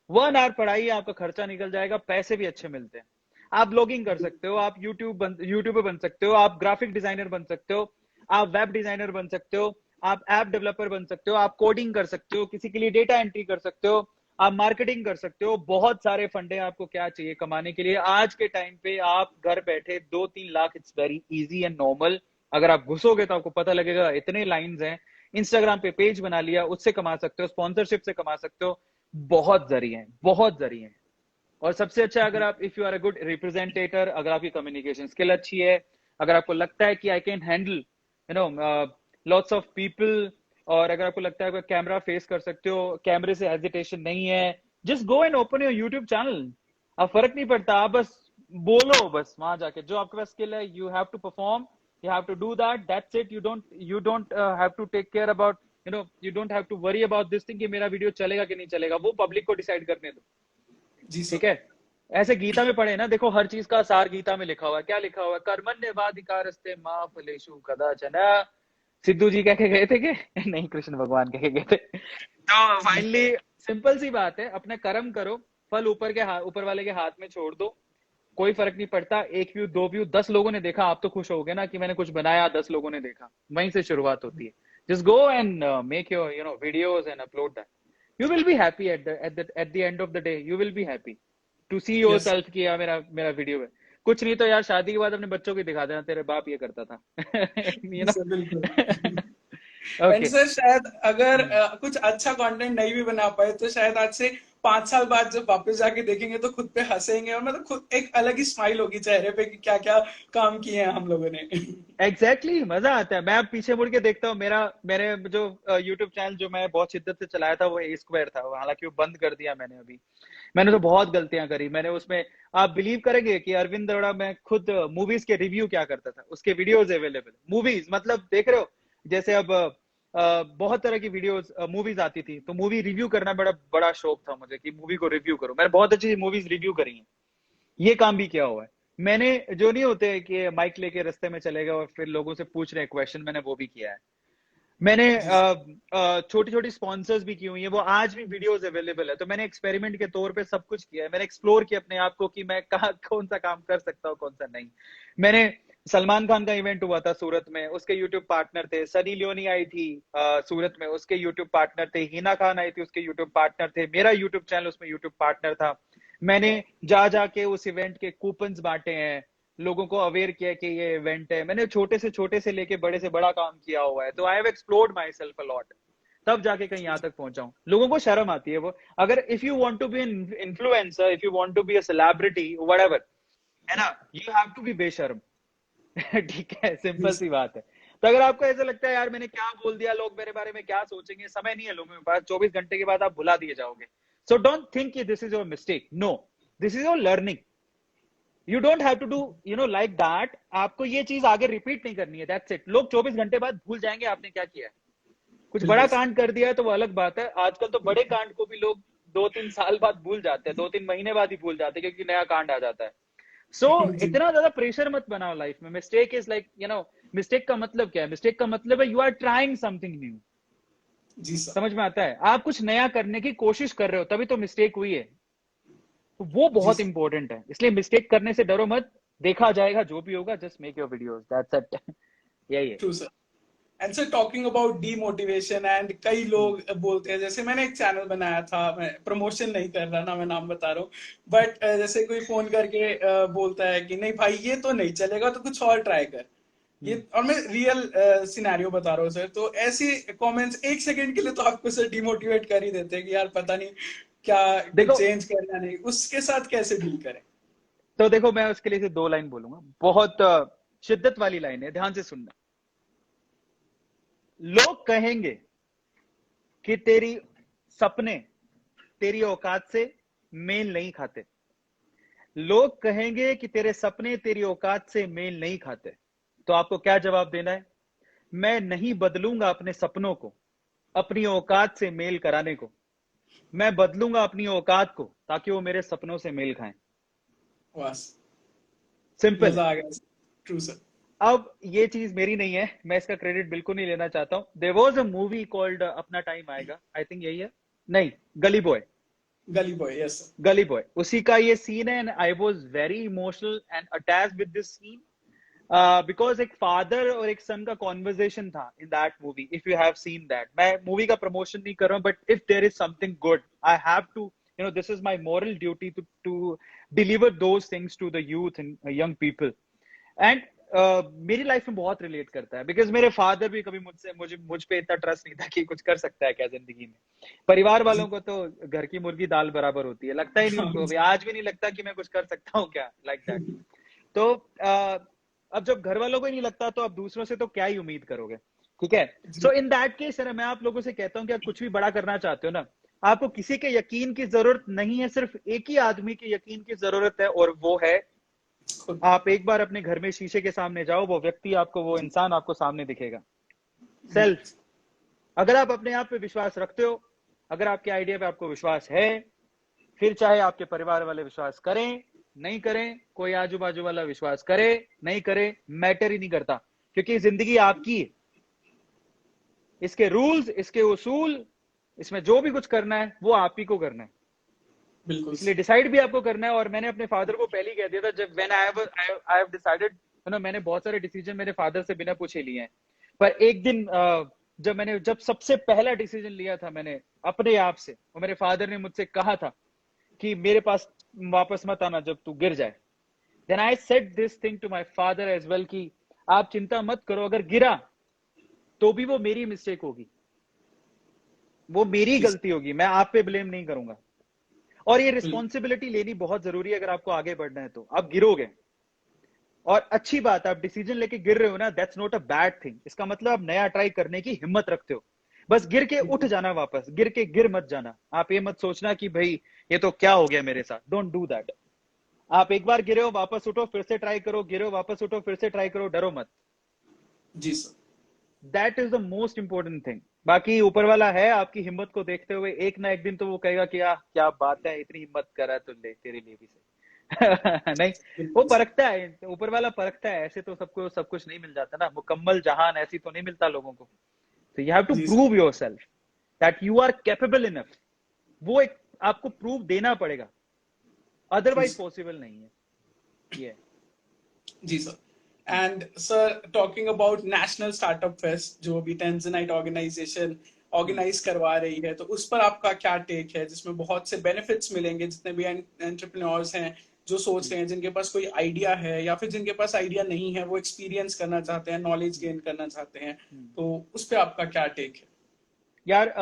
1 आवर पढ़ाइए, आपका खर्चा निकल जाएगा, पैसे भी अच्छे मिलते हैं। आप ब्लॉगिंग कर सकते हो, आप यूट्यूबर बन सकते हो, आप ग्राफिक डिजाइनर बन सकते हो, आप वेब डिजाइनर बन सकते हो, आप ऐप डेवलपर बन सकते हो, आप कोडिंग कर सकते हो, किसी के लिए डेटा एंट्री कर सकते हो, आप मार्केटिंग कर सकते हो। बहुत सारे फंडे, आपको क्या चाहिए कमाने के लिए। आज के टाइम पे आप घर बैठे 2-3 lakh, it's very easy and normal. अगर आप घुसोगे तो आपको पता लगेगा, इतने लाइंस हैं। इंस्टाग्राम पे पेज बना लिया, उससे कमा सकते हो, स्पॉन्सरशिप से कमा सकते हो। बहुत जरिए हैं, बहुत जरिए हैं। और सबसे अच्छा, अगर आप, if you are a good representator, अगर आपकी कम्युनिकेशन स्किल अच्छी है, अगर आपको लगता है कि I can handle lots of people, और अगर आपको लगता है कि कैमरा फेस कर सकते हो, कैमरे से हेजिटेशन नहीं है, just go and open your YouTube channel. अब फर्क नहीं पड़ता, आप बस बोलो, बस वहां जाके जो आपके पास स्किल है, you have to perform, you have to do that, that's it। you don't have to take care about, you don't have to worry about this thing कि मेरा वीडियो चलेगा कि नहीं चलेगा, वो पब्लिक को डिसाइड करने दो। जी ठीक सर। है। ऐसे गीता में पढ़े ना, देखो हर चीज का सार गीता में लिखा हुआ है। क्या लिखा हुआ है? कर्मण्येवाधिकारस्ते मा फलेषु कदाचन। सिद्धू जी कह के गए थे कि नहीं, कृष्ण भगवान कह के गए थे। तो फाइनली सिंपल सी बात है, अपने कर्म करो, फल ऊपर वाले के हाथ में छोड़ दो। कोई फर्क नहीं पड़ता, 1 व्यू 2 व्यू 10 लोगों ने देखा, आप तो खुश हो गए ना कि मैंने कुछ बनाया, 10 लोगों ने देखा। वहीं से शुरुआत होती है। Just go and make your videos and upload that. You will be happy at the end of the day. You will be happy to see your yes self कि यार मेरा मेरा वीडियो है। कुछ नहीं तो यार शादी के बाद अपने बच्चों को दिखा देना, तेरे बाप ये करता था। यू सर, बिल्कुल। नो। And okay. सर शायद अगर कुछ अच्छा कंटेंट नहीं भी बना पाए तो शायद आज से 5 साल बाद जब वापस जाके देखेंगे तो खुद पे हंसेंगे, और मतलब खुद एक अलग ही स्माइल होगी चेहरे पे कि क्या क्या काम किए हैं हम लोगों ने। एग्जैक्टली मजा आता है। मैं अब पीछे मुड़ के देखता हूँ, मेरे जो यूट्यूब चैनल जो मैं बहुत शिद्दत से चलाया था वो ए स्क्वायर था, हालांकि वो बंद कर दिया मैंने अभी। मैंने तो बहुत गलतियां करी मैंने उसमें। आप बिलीव करेंगे कि अरविंद अरोड़ा, मैं खुद मूवीज के रिव्यू क्या करता था, उसके वीडियोस अवेलेबल, मूवीज मतलब देख रहे हो, जैसे अब बहुत तरह की वीडियोस मूवीज आती थी, तो मूवी रिव्यू करना बड़ा बड़ा शौक था मुझे कि मूवी को रिव्यू करो। मैंने बहुत अच्छी मूवीज रिव्यू करी हैं, ये काम भी किया हुआ है मैंने। जो नहीं होते कि माइक लेके रास्ते में चले गए और फिर लोगों से पूछ रहे हैं क्वेश्चन, मैंने वो भी किया है। मैंने जी छोटी छोटी स्पॉन्सर्स भी की हुई है, वो आज भी वीडियोस अवेलेबल है। तो मैंने एक्सपेरिमेंट के तौर पे सब कुछ किया है। मैंने एक्सप्लोर किया अपने आप को कि मैं कहाँ कौन सा काम कर सकता हूँ, कौन सा नहीं। मैंने सलमान खान का इवेंट हुआ था सूरत में, उसके यूट्यूब पार्टनर थे। सनी लियोनी आई थी सूरत में, उसके यूट्यूब पार्टनर थे। हिना खान आई थी, उसके यूट्यूब पार्टनर थे। मेरा यूट्यूब चैनल उसमें यूट्यूब पार्टनर था। मैंने जा जाके उस इवेंट के कूपन्स बांटे हैं, लोगों को अवेयर किया कि ये इवेंट है। मैंने छोटे से लेके बड़े से बड़ा काम किया हुआ है। तो I have explored my self a lot, तब जाके कहीं यहाँ तक पहुंचा हूं। लोगों को शर्म आती है वो। अगर if you want to be an influencer, if you want to be a celebrity, whatever, है ना, यू हैव टू बी बेशर्म। ठीक है, सिंपल जी सी बात है। तो अगर आपको ऐसा लगता है यार मैंने क्या बोल दिया, लोग मेरे बारे में क्या सोचेंगे, समय नहीं है लोगों के पास, 24 घंटे के बाद आप भुला दिए जाओगे। सो डोंट थिंक कि this is your mistake, no, this is your learning. You don't have to do like that. आपको ये चीज आगे रिपीट नहीं करनी है, दैट्स इट। लोग 24 घंटे बाद भूल जाएंगे आपने क्या किया है। कुछ बड़ा बिल्कुल सर। कांड कर दिया है तो वो अलग बात है। आजकल तो बड़े कांड को भी लोग 2-3 साल बाद भूल जाते हैं, 2-3 महीने बाद ही भूल जाते हैं, क्योंकि नया कांड आ जाता है। सो जी इतना ज्यादा प्रेशर मत बनाओ लाइफ में। मिस्टेक इज लाइक मिस्टेक का मतलब क्या है? मिस्टेक का मतलब है you are trying something new. जी सर। समझ में आता है? आप कुछ नया करने की कोशिश कर रहे हो, तभी तो मिस्टेक हुई है। तो वो जी बहुत इंपॉर्टेंट है, इसलिए मिस्टेक करने से डरो मत। देखा जाएगा जो भी होगा, just make your videos, that's it. यही है। True sir. And sir talking about demotivation, and कई लोग बोलते हैं, जैसे मैंने एक चैनल बनाया था, मैं प्रमोशन नहीं कर रहा ना, मैं नाम बता रहा हूँ, बट जैसे कोई फोन करके बोलता है कि नहीं भाई ये तो नहीं चलेगा तो कुछ और ट्राई कर। ये, हम्म। और मैं रियल सिनेरियो बता रहा हूँ सर, तो ऐसी कमेंट्स एक सेकंड के लिए तो आपको सर डिमोटिवेट कर ही देते हैं कि यार पता नहीं क्या, कुछ देखो, चेंज करना नहीं, उसके साथ कैसे डील करें? तो देखो मैं उसके लिए सिर्फ 2 लाइन बोलूंगा, बहुत शिद्दत वाली लाइन है, ध्यान से सुनना। लोग कहेंगे कि तेरी सपने तेरी औकात से मेल नहीं खाते। लोग कहेंगे कि तेरे सपने तेरी औकात से मेल नहीं खाते। तो आपको क्या जवाब देना है? मैं नहीं बदलूंगा अपने सपनों को अपनी औकात से मेल कराने को। मैं बदलूंगा अपनी औकात को ताकि वो मेरे सपनों से मेल खाएं। बस, सिंपल है। मजा आ गया। True sir. अब ये चीज मेरी नहीं है, मैं इसका क्रेडिट बिल्कुल नहीं लेना चाहता हूं। There was a movie called Apna Time Aayega, I think यही है, नहीं, गली बॉय। Gully Boy, yes sir. गली बॉय उसी का ये सीन है, and I was very emotional and attached with this scene, because एक फादर और एक सन का कॉन्वर्जेशन था in that movie. If you have seen that, मैं मूवी का प्रमोशन नहीं कर रहा हूं, but if there is something good, I have to, this is my moral duty to deliver those things to the youth and young people. And मेरी life में बहुत relate करता है, बिकॉज मेरे फादर भी कभी मुझ पे इतना ट्रस्ट नहीं था कि कुछ कर सकता है क्या जिंदगी में। परिवार वालों जी। को तो घर की मुर्गी दाल बराबर होती है, लगता ही नहीं हाँ, उनको, अभी जी। आज भी नहीं लगता कि मैं कुछ कर सकता हूँ क्या, लाइक दैट। तो अब जब घर वालों को ही नहीं लगता, तो अब दूसरों से तो क्या ही उम्मीद करोगे? ठीक है। जी। सो इन दैट केस मैं आप लोगों से कहता हूँ कि आप कुछ भी बड़ा करना चाहते हो ना, आपको किसी के यकीन की जरूरत नहीं है, सिर्फ एक ही आदमी के यकीन की जरूरत है, और वो है खुद। आप। एक बार अपने घर में शीशे के सामने जाओ, वो व्यक्ति आपको, वो इंसान आपको सामने दिखेगा। सेल्फ। बिल्कुल। अगर आप अपने आप पे विश्वास रखते हो, अगर आपके आइडिया पे आपको विश्वास है, फिर चाहे आपके परिवार वाले विश्वास करें नहीं करें, कोई आजू बाजू वाला विश्वास करे नहीं करे, मैटर ही नहीं करता, क्योंकि जिंदगी आपकी है। इसके रूल्स, इसके उसूल, इसमें जो भी कुछ करना है वो आप ही को करना है। बिल्कुल इसलिए सर। डिसाइड भी आपको करना है। और मैंने अपने फादर को पहले ही कह दिया था, जब व्हेन आई हैव डिसाइडेड, मैंने बहुत सारे डिसीजन मेरे फादर से बिना पूछे लिए हैं, पर एक दिन जब सबसे पहला डिसीजन लिया था मैंने अपने आप से, और मेरे फादर ने मुझसे कहा था कि मेरे पास वापस मत आना जब तू गिर जाए, then I said this thing to my father as well कि आप चिंता मत करो, अगर गिरा तो भी वो मेरी मिस्टेक होगी, वो मेरी जी सर। गलती होगी, मैं आप पे ब्लेम नहीं करूंगा। और ये बिल्कुल। रिस्पॉन्सिबिलिटी लेनी बहुत जरूरी है अगर आपको आगे बढ़ना है। तो आप गिरोगे, और अच्छी बात है, आप डिसीजन लेके गिर रहे हो ना, that's not a bad thing. इसका मतलब आप नया ट्राई करने की हिम्मत रखते हो। बस गिर के उठ जाना, वापस गिर के गिर मत जाना। आप ये मत सोचना कि भाई ये तो क्या हो गया मेरे साथ, डोंट डू दैट। आप एक बार गिरे हो, वापस उठो, फिर से ट्राई करो, गिरो, वापस उठो, फिर से ट्राई करो, डरो मत। जी sir. That is the most important thing. बाकी ऊपर वाला है, आपकी हिम्मत को देखते हुए एक ना एक दिन तो वो कहेगा कि क्या बात है, इतनी हिम्मत करा तो ले तेरे लिए भी से। नहीं, वो बिल्कुल सर। परखता है, ऊपर वाला परखता है। ऐसे तो सबको सब कुछ नहीं मिल जाता ना, मुकम्मल जहान ऐसी तो नहीं मिलता लोगों को। तो यू हैव टू जी sir. Prove yourself that you are capable enough. वो एक आपको प्रूव देना पड़ेगा, ट्रू अदरवाइज सर। पॉसिबल नहीं है ये। जी sir. And sir talking about national startup fest, जो अभी टेंजनाइट ऑर्गेनाइजेशन ऑर्गेनाइज करवा रही है, तो उस पर आपका क्या टेक है, जिसमें बहुत से बेनिफिट्स मिलेंगे जितने भी एंटरप्रेन्योर्स हैं जो सोच रहे हैं, जिनके पास कोई आइडिया है या फिर जिनके पास आइडिया नहीं है, वो एक्सपीरियंस करना चाहते हैं, नॉलेज गेन करना चाहते हैं, तो उस पर आपका क्या टेक है? यार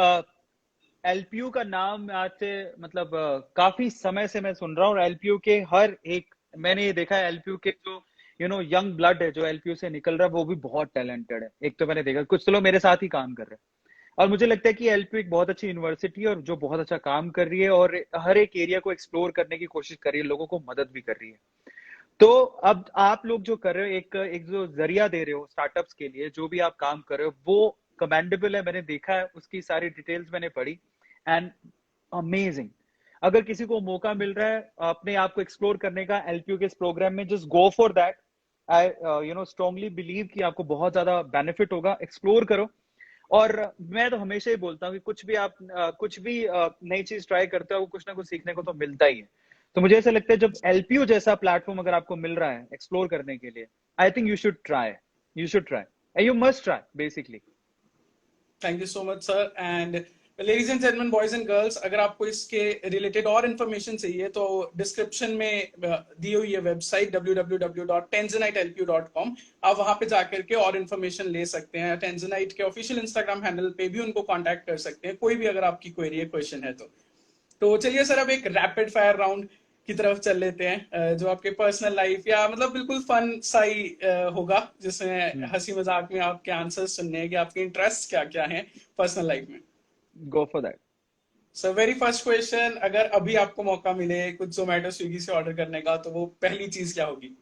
एलपीयू का नाम आज से काफी समय से मैं सुन रहा हूँ। एलपीयू के हर एक, मैंने ये देखा है, एलपीयू के जो यंग ब्लड है जो एलपीयू से निकल रहा है, वो भी बहुत टैलेंटेड है। एक तो मैंने देखा कुछ तो लोग मेरे साथ ही काम कर रहे हैं, और मुझे लगता है कि एलपीयू एक बहुत अच्छी यूनिवर्सिटी है और जो बहुत अच्छा काम कर रही है और हर एक एरिया को एक्सप्लोर करने की कोशिश कर रही है, लोगों को मदद भी कर रही है। तो अब आप लोग जो कर रहे हो, एक एक जो जरिया दे रहे हो स्टार्टअप्स के लिए, जो भी आप काम कर रहे हो वो कमेंडेबल है। मैंने देखा है, उसकी सारी डिटेल्स मैंने पढ़ी, एंड अमेजिंग। अगर किसी को मौका मिल रहा है अपने आप को एक्सप्लोर करने का एलपीयू के इस प्रोग्राम में, just go for that. I strongly believe कि आपको बहुत ज्यादा बेनिफिट होगा। एक्सप्लोर करो। और मैं तो हमेशा ही बोलता हूँ कि कुछ भी नई चीज ट्राई करते हो, कुछ ना कुछ सीखने को तो मिलता ही है। तो मुझे ऐसा लगता है जब एलपीयू जैसा प्लेटफॉर्म अगर आपको मिल रहा है एक्सप्लोर करने के लिए, I think you you must try basically. Thank you so much sir. And ladies and gentleman, boys and girls, अगर आपको इसके रिलेटेड और इन्फॉर्मेशन चाहिए तो डिस्क्रिप्शन में दी हुई है वेबसाइट www.tanzanitelpu.com। आप वहां पे जाकर के और इन्फॉर्मेशन ले सकते हैं। टेंजनाइट के ऑफिशियल इंस्टाग्राम हैंडल पे भी उनको कांटेक्ट कर सकते हैं, कोई भी अगर आपकी क्वेरी है, क्वेश्चन है तो चलिए सर, अब एक रैपिड फायर राउंड की तरफ चल लेते हैं, जो आपके पर्सनल लाइफ या मतलब बिल्कुल फन सा ही होगा, जिसमें हंसी मजाक में आपके आंसर्स सुनने हैं कि आपके इंटरेस्ट क्या क्या हैं पर्सनल लाइफ में। Go for that. So very first question, अगर अभी आपको मौका मिले कुछ जोमेटो स्विगी से ऑर्डर करने का, तो वो पहली चीज क्या होगी?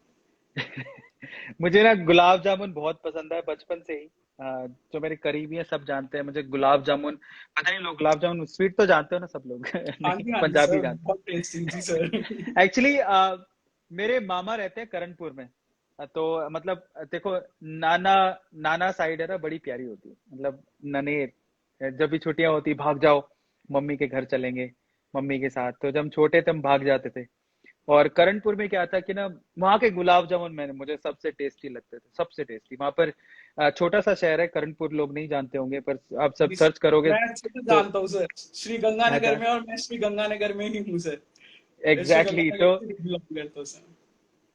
मुझे ना गुलाब जामुन बहुत पसंद है बचपन से ही। जो मेरे करीबी हैं सब जानते हैं मुझे गुलाब जामुन। पता नहीं लोग गुलाब जामुन स्वीट तो जानते हो ना सब लोग हाँ नहीं, जी, हाँ जी पंजाबी सर, जानते बहुत टेस्टी जी सर। हैं एक्चुअली। मेरे मामा रहते हैं करणपुर में। तो मतलब देखो, नाना नाना साइड है ना, बड़ी प्यारी होती है। मतलब ननेर, जब भी छुट्टियां होती भाग जाओ, मम्मी के घर चलेंगे मम्मी के साथ। तो जब हम छोटे थे हम भाग जाते थे। और करणपुर में क्या था कि ना, वहाँ के गुलाब जामुन मैंने मुझे सबसे टेस्टी लगते थे, सबसे टेस्टी। वहां पर छोटा सा शहर है करणपुर, लोग नहीं जानते होंगे, पर आप सब जी सर्च सर, करोगे मैं अच्छे से तो। जानता हूँ सर, श्री गंगानगर अच्छा, में, और मैं श्री गंगानगर में ही हूँ सर। मैं श्री एग्जैक्टली गंगानगर तो से बिलोंग करता हूँ सर।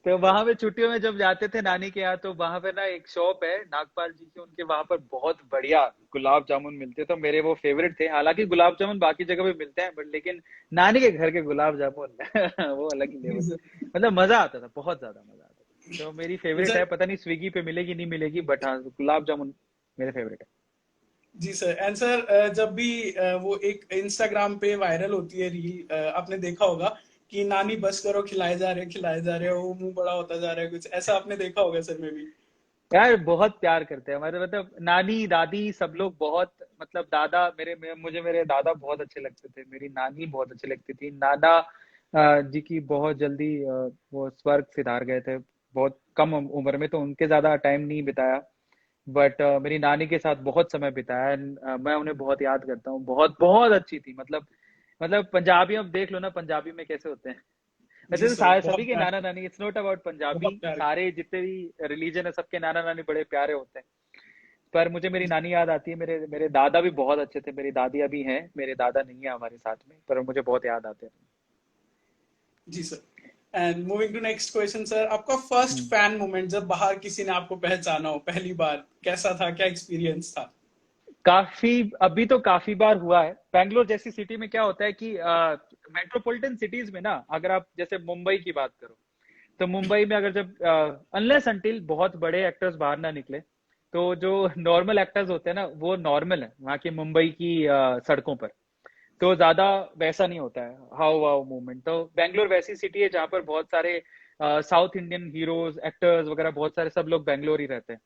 वहां पे छुट्टियों में जब जाते थे नानी के यहाँ, तो वहां पे ना एक शॉप है नागपाल जी की, उनके वहां पर बहुत बढ़िया गुलाब जामुन मिलते, तो मेरे वो फेवरेट थे। हालांकि गुलाब जामुन बाकी जगह पे मिलते हैं, बट लेकिन नानी के घर के गुलाब जामुन वो अलग ही जी लेवल। सर। मतलब मजा आता था, बहुत ज्यादा मजा आता था। तो मेरी फेवरेट सर है, पता नहीं स्विगी पे मिलेगी नहीं मिलेगी, बट हाँ गुलाब जामुन मेरे फेवरेट है। जी सर। एंड सर, जब भी वो एक इंस्टाग्राम पे वायरल होती है रील, आपने देखा होगा कि नानी बस करो, खिलाए जा रहे हो, वो मुंह बड़ा होता जा रहा है, कुछ ऐसा आपने देखा होगा सर में भी। यार बहुत प्यार करते हैं हमारे, मतलब नानी दादी सब लोग बहुत। मतलब दादा मुझे मेरे दादा बहुत अच्छे लगते थे, मेरी नानी बहुत अच्छी लगती थी। नाना जी की बहुत जल्दी वो स्वर्ग सिधार गए थे, बहुत कम उम्र में, तो उनके ज्यादा टाइम नहीं बिताया। बट मेरी नानी के साथ बहुत समय बिताया। मैं उन्हें बहुत याद करता हूँ, बहुत बहुत अच्छी थी। मतलब पंजाबी, अब देख लो ना पंजाबी में कैसे होते हैं। जी वैसे तो सर, सारे सभी बहुत के प्यार, नाना नानी, इट्स नॉट अबाउट पंजाबी, बहुत प्यार। सारे जितने भी रिलीजन है सबके नाना नानी बड़े प्यारे होते हैं। पर मुझे मेरी नानी याद आती है। मेरे मेरे दादा भी बहुत अच्छे थे, मेरी दादी अभी हैं, मेरे दादा नहीं है हमारे साथ में, पर मुझे बहुत याद आते हैं। जी sir. And moving to next question sir, आपका फर्स्ट हम्म। फैन मोमेंट जब बाहर किसी ने आपको पहचाना हो पहली बार, कैसा था, क्या एक्सपीरियंस था? काफी, अभी तो काफी बार हुआ है। बैंगलोर जैसी सिटी में क्या होता है कि मेट्रोपॉलिटन सिटीज में ना, अगर आप जैसे मुंबई की बात करो, तो मुंबई में अगर जब अनलेस अंटिल बहुत बड़े एक्टर्स बाहर ना निकले, तो जो नॉर्मल एक्टर्स होते हैं ना, वो नॉर्मल है वहाँ की मुंबई की सड़कों पर। तो ज्यादा वैसा नहीं होता है हाउ वाव मूवमेंट। तो बैंगलोर वैसी सिटी है जहाँ पर बहुत सारे साउथ इंडियन हीरोज एक्टर्स वगैरह, बहुत सारे सब लोग बैंगलोर ही रहते हैं।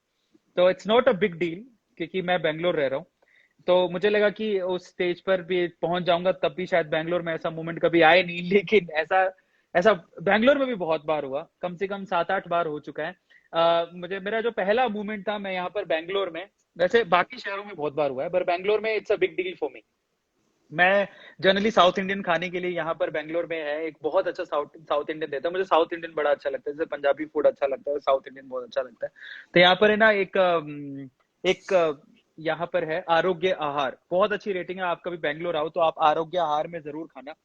तो it's not a big deal, क्योंकि मैं बैंगलोर रह रहा हूँ। तो मुझे लगा कि उस स्टेज पर भी पहुंच जाऊंगा, तब भी शायद बैंगलोर में ऐसा मोमेंट कभी आए नहीं लेकिन ऐसा ऐसा बैंगलोर में भी बहुत बार हुआ, कम से कम 7-8 बार हो चुका है। मुझे मेरा जो पहला मूवमेंट था, मैं यहाँ पर बैंगलोर में, वैसे बाकी शहरों में बहुत बार हुआ है, पर बैंगलोर में it's a big deal for me. मैं जनरली साउथ इंडियन खाने के लिए यहाँ पर बैंगलोर में है एक बहुत अच्छा साउथ साउथ इंडियन देता है। मुझे साउथ इंडियन बड़ा अच्छा लगता है, जैसे पंजाबी फूड अच्छा लगता है, साउथ इंडियन बहुत अच्छा लगता है। तो यहाँ पर है ना एक यहाँ पर है आरोग्य आहार, बहुत अच्छी रेटिंग है। आप कभी बैंगलोर आओ तो आप आरोग्य आहार में जरूर खाना।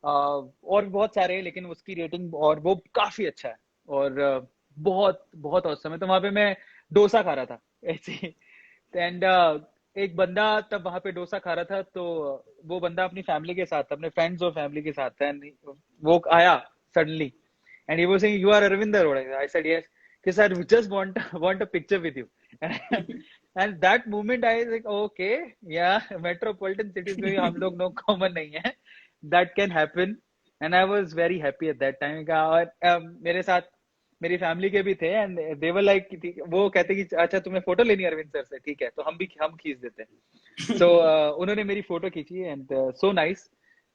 और भी बहुत सारे हैं, लेकिन उसकी रेटिंग और वो काफी अच्छा है। और बहुत बहुत औसम है। तो वहां पे मैं डोसा खा रहा था ऐसे। एंड एक बंदा तब वहां पे डोसा खा रहा था, तो वो बंदा अपनी फैमिली के साथ था, अपने फ्रेंड्स और फैमिली के साथ था। एंड वो आया suddenly, and he was saying, you are Arvind Arora? I said yes. कि sir just want a picture with you. And that moment I was like, okay, yeah, metropolitan cities में भी हम लोग no common नहीं है, that can happen. And I was very happy at that time. और मेरे साथ मेरी फैमिली के भी थे, एंड दे वर लाइक, वो कहते कि अच्छा तुम्हें फोटो लेनी है अरविंद सर से, ठीक है, तो हम खींच देते हैं. सो उन्होंने मेरी फोटो खींची, एंड सो नाइस.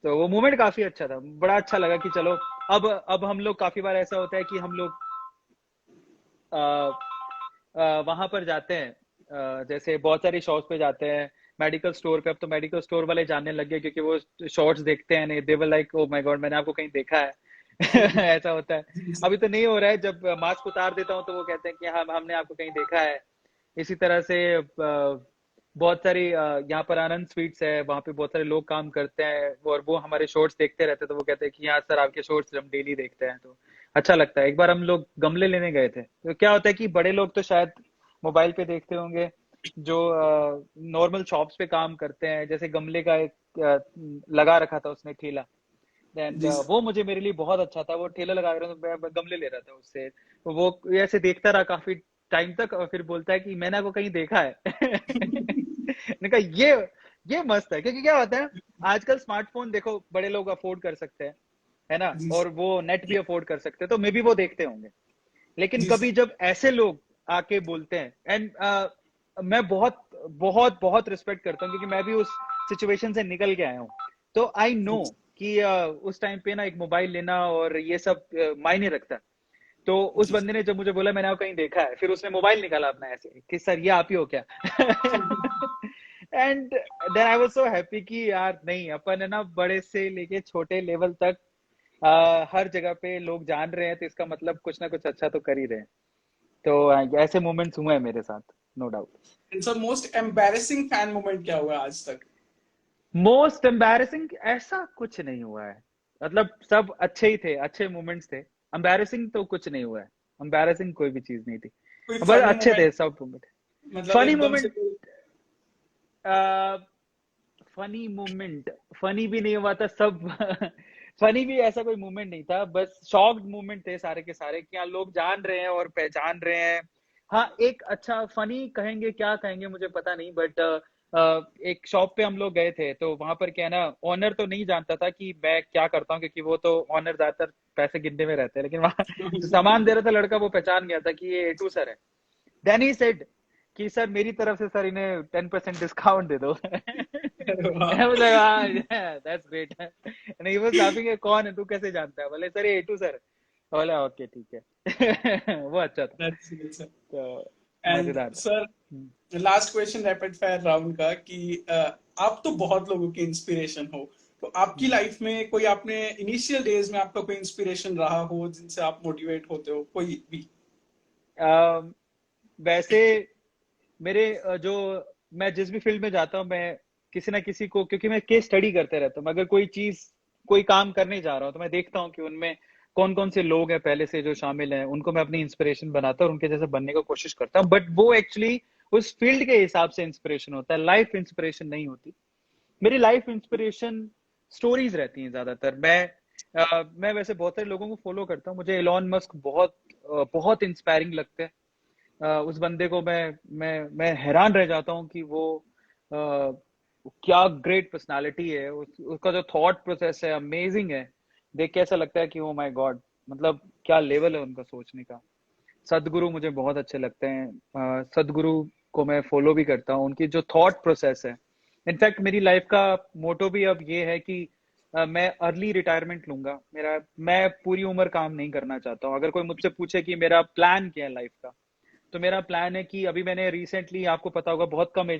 तो वो मोमेंट काफी अच्छा था, बड़ा अच्छा लगा कि चलो अब हम लोग, काफी बार ऐसा होता है कि हम लोग वहां पर जाते हैं, जैसे बहुत सारी शॉप्स पे जाते हैं, मेडिकल स्टोर पे. अब तो मेडिकल स्टोर वाले जानने लग गए, क्योंकि वो शॉर्ट्स देखते हैं, they were like oh my God, मैंने आपको कहीं देखा है. ऐसा होता है. अभी तो नहीं हो रहा है, जब मास्क उतार देता हूँ तो वो कहते हैं कि हमने आपको कहीं देखा है. इसी तरह से बहुत सारी यहाँ पर आनंद स्वीट्स है, वहाँ पे बहुत सारे लोग काम करते हैं, और वो हमारे शॉर्ट्स देखते रहते हैं, तो वो कहते हैं कि हाँ सर आपके शॉर्ट्स हम डेली देखते हैं, तो अच्छा लगता है. एक बार हम लोग गमले लेने गए थे, तो क्या होता है कि बड़े लोग तो शायद मोबाइल पे देखते होंगे, जो नॉर्मल शॉप्स पे काम करते हैं, जैसे गमले का एक लगा रखा था उसने ठेला. एंड वो मुझे, मेरे लिए बहुत अच्छा था, वो ठेला लगा रहा था, मैं गमले ले रहा था उससे. तो वो ऐसे देखता रहा काफी टाइम तक, और फिर बोलता है कि मैंने आपको कहीं देखा है. मैंने कहा ये मस्त है, क्योंकि क्या होता है आजकल स्मार्टफोन देखो बड़े लोग अफोर्ड कर सकते हैं, है ना, और वो नेट भी अफोर्ड कर सकते हैं, तो मे बी वो देखते होंगे. लेकिन कभी जब ऐसे लोग आके बोलते हैं, एंड मैं बहुत बहुत बहुत रिस्पेक्ट करता हूँ, क्योंकि मैं भी उस सिचुएशन से निकल के आया हूँ. तो आई नो कि उस टाइम पे ना एक मोबाइल लेना और ये सब मायने रखता है. तो उस बंदे ने जब मुझे बोला मैंने आपको कहीं देखा है, फिर उसने मोबाइल निकाला अपना ऐसे कि सर ये आप ही हो क्या. And then I was so happy कि यार नहीं, अपन है ना बड़े से लेके छोटे लेवल तक हर जगह पे लोग जान रहे हैं, तो इसका मतलब कुछ ना कुछ अच्छा तो कर ही रहे हैं. तो ऐसे मोमेंट्स हुए हैं मेरे साथ, no doubt. Sir most embarrassing fan moment क्या हुआ आज तक? मोस्ट एम्बैरेसिंग ऐसा कुछ नहीं हुआ है, मतलब सब अच्छे ही थे, अच्छे मोमेंट्स थे. एम्बैरेसिंग तो कुछ नहीं हुआ है, एम्बैरेसिंग कोई भी चीज नहीं थी, कोई बस फनी अच्छे थे मोमेंट, सब मोमेंट. मतलब फनी एकदम से मोमेंट, फनी मोमेंट, फनी भी नहीं हुआ था सब. फनी भी ऐसा कोई मोमेंट नहीं था, बस शॉक्ड मोमेंट थे सारे के सारे, कि हाँ लोग जान रहे हैं और पहचान रहे हैं. हाँ एक अच्छा फनी कहेंगे, क्या कहेंगे मुझे पता नहीं, बट एक शॉप पे हम लोग गए थे, तो वहां पर क्या है ना, ऑनर तो नहीं जानता था कि मैं क्या करता हूँ, क्योंकि वो तो ऑनर ज्यादातर पैसे गिनने में रहते हैं, लेकिन वहां जो सामान दे रहा था लड़का, वो पहचान गया था कि ये एटू सर है. देन ही सेड कि सर मेरी तरफ से सर इन्हें 10% डिस्काउंट दे दो. I was like, ah, yeah, that's great. And he was laughing at, कौन है तू, कैसे जानता है, बोले सर ये एटू सर. बोले ओके ठीक है. वो अच्छा था, तो एंड मजेदार था. Sir last question rapid fire round का कि आप तो बहुत लोगों की इंस्पिरेशन हो, तो आपकी लाइफ में कोई, आपने इनिशियल डेज में आपका कोई इंस्पिरेशन रहा हो जिनसे आप मोटिवेट होते हो, कोई भी? वैसे मेरे जो, मैं जिस भी फील्ड में जाता हूँ, मैं किसी ना किसी को, क्योंकि मैं केस स्टडी करते रहता हूँ, अगर कोई चीज कोई काम करने जा रहा हूँ, तो मैं देखता हूँ कि उनमें कौन कौन से लोग हैं पहले से जो शामिल हैं, उनको मैं अपनी इंस्पिरेशन बनाता हूँ और उनके जैसे बनने की कोशिश करता हूँ. बट वो एक्चुअली उस फील्ड के हिसाब से इंस्पिरेशन होता है, लाइफ इंस्पिरेशन नहीं होती. मेरी लाइफ इंस्पिरेशन स्टोरीज रहती हैं ज्यादातर. मैं वैसे बहुत सारे लोगों को फॉलो करता हूँ, मुझे एलॉन मस्क बहुत इंस्पायरिंग लगते हैं. उस बंदे को मैं हैरान रह जाता हूँ कि वो क्या ग्रेट पर्सनालिटी है, उसका जो थॉट प्रोसेस है अमेजिंग है. देख के ऐसा लगता है कि ओ माय गॉड, मतलब क्या लेवल है उनका सोचने का. सदगुरु मुझे बहुत अच्छे लगते हैं, सदगुरु को मैं फॉलो भी करता हूँ, उनकी जो थॉट प्रोसेस है. इनफैक्ट मेरी लाइफ का मोटो भी अब ये है कि मैं अर्ली रिटायरमेंट लूंगा. मैं पूरी उम्र काम नहीं करना चाहता हूँ. अगर कोई मुझसे पूछे कि मेरा प्लान क्या है लाइफ का, तो मेरा प्लान है कि अभी मैंने रिसेंटली, आपको पता होगा, बहुत कम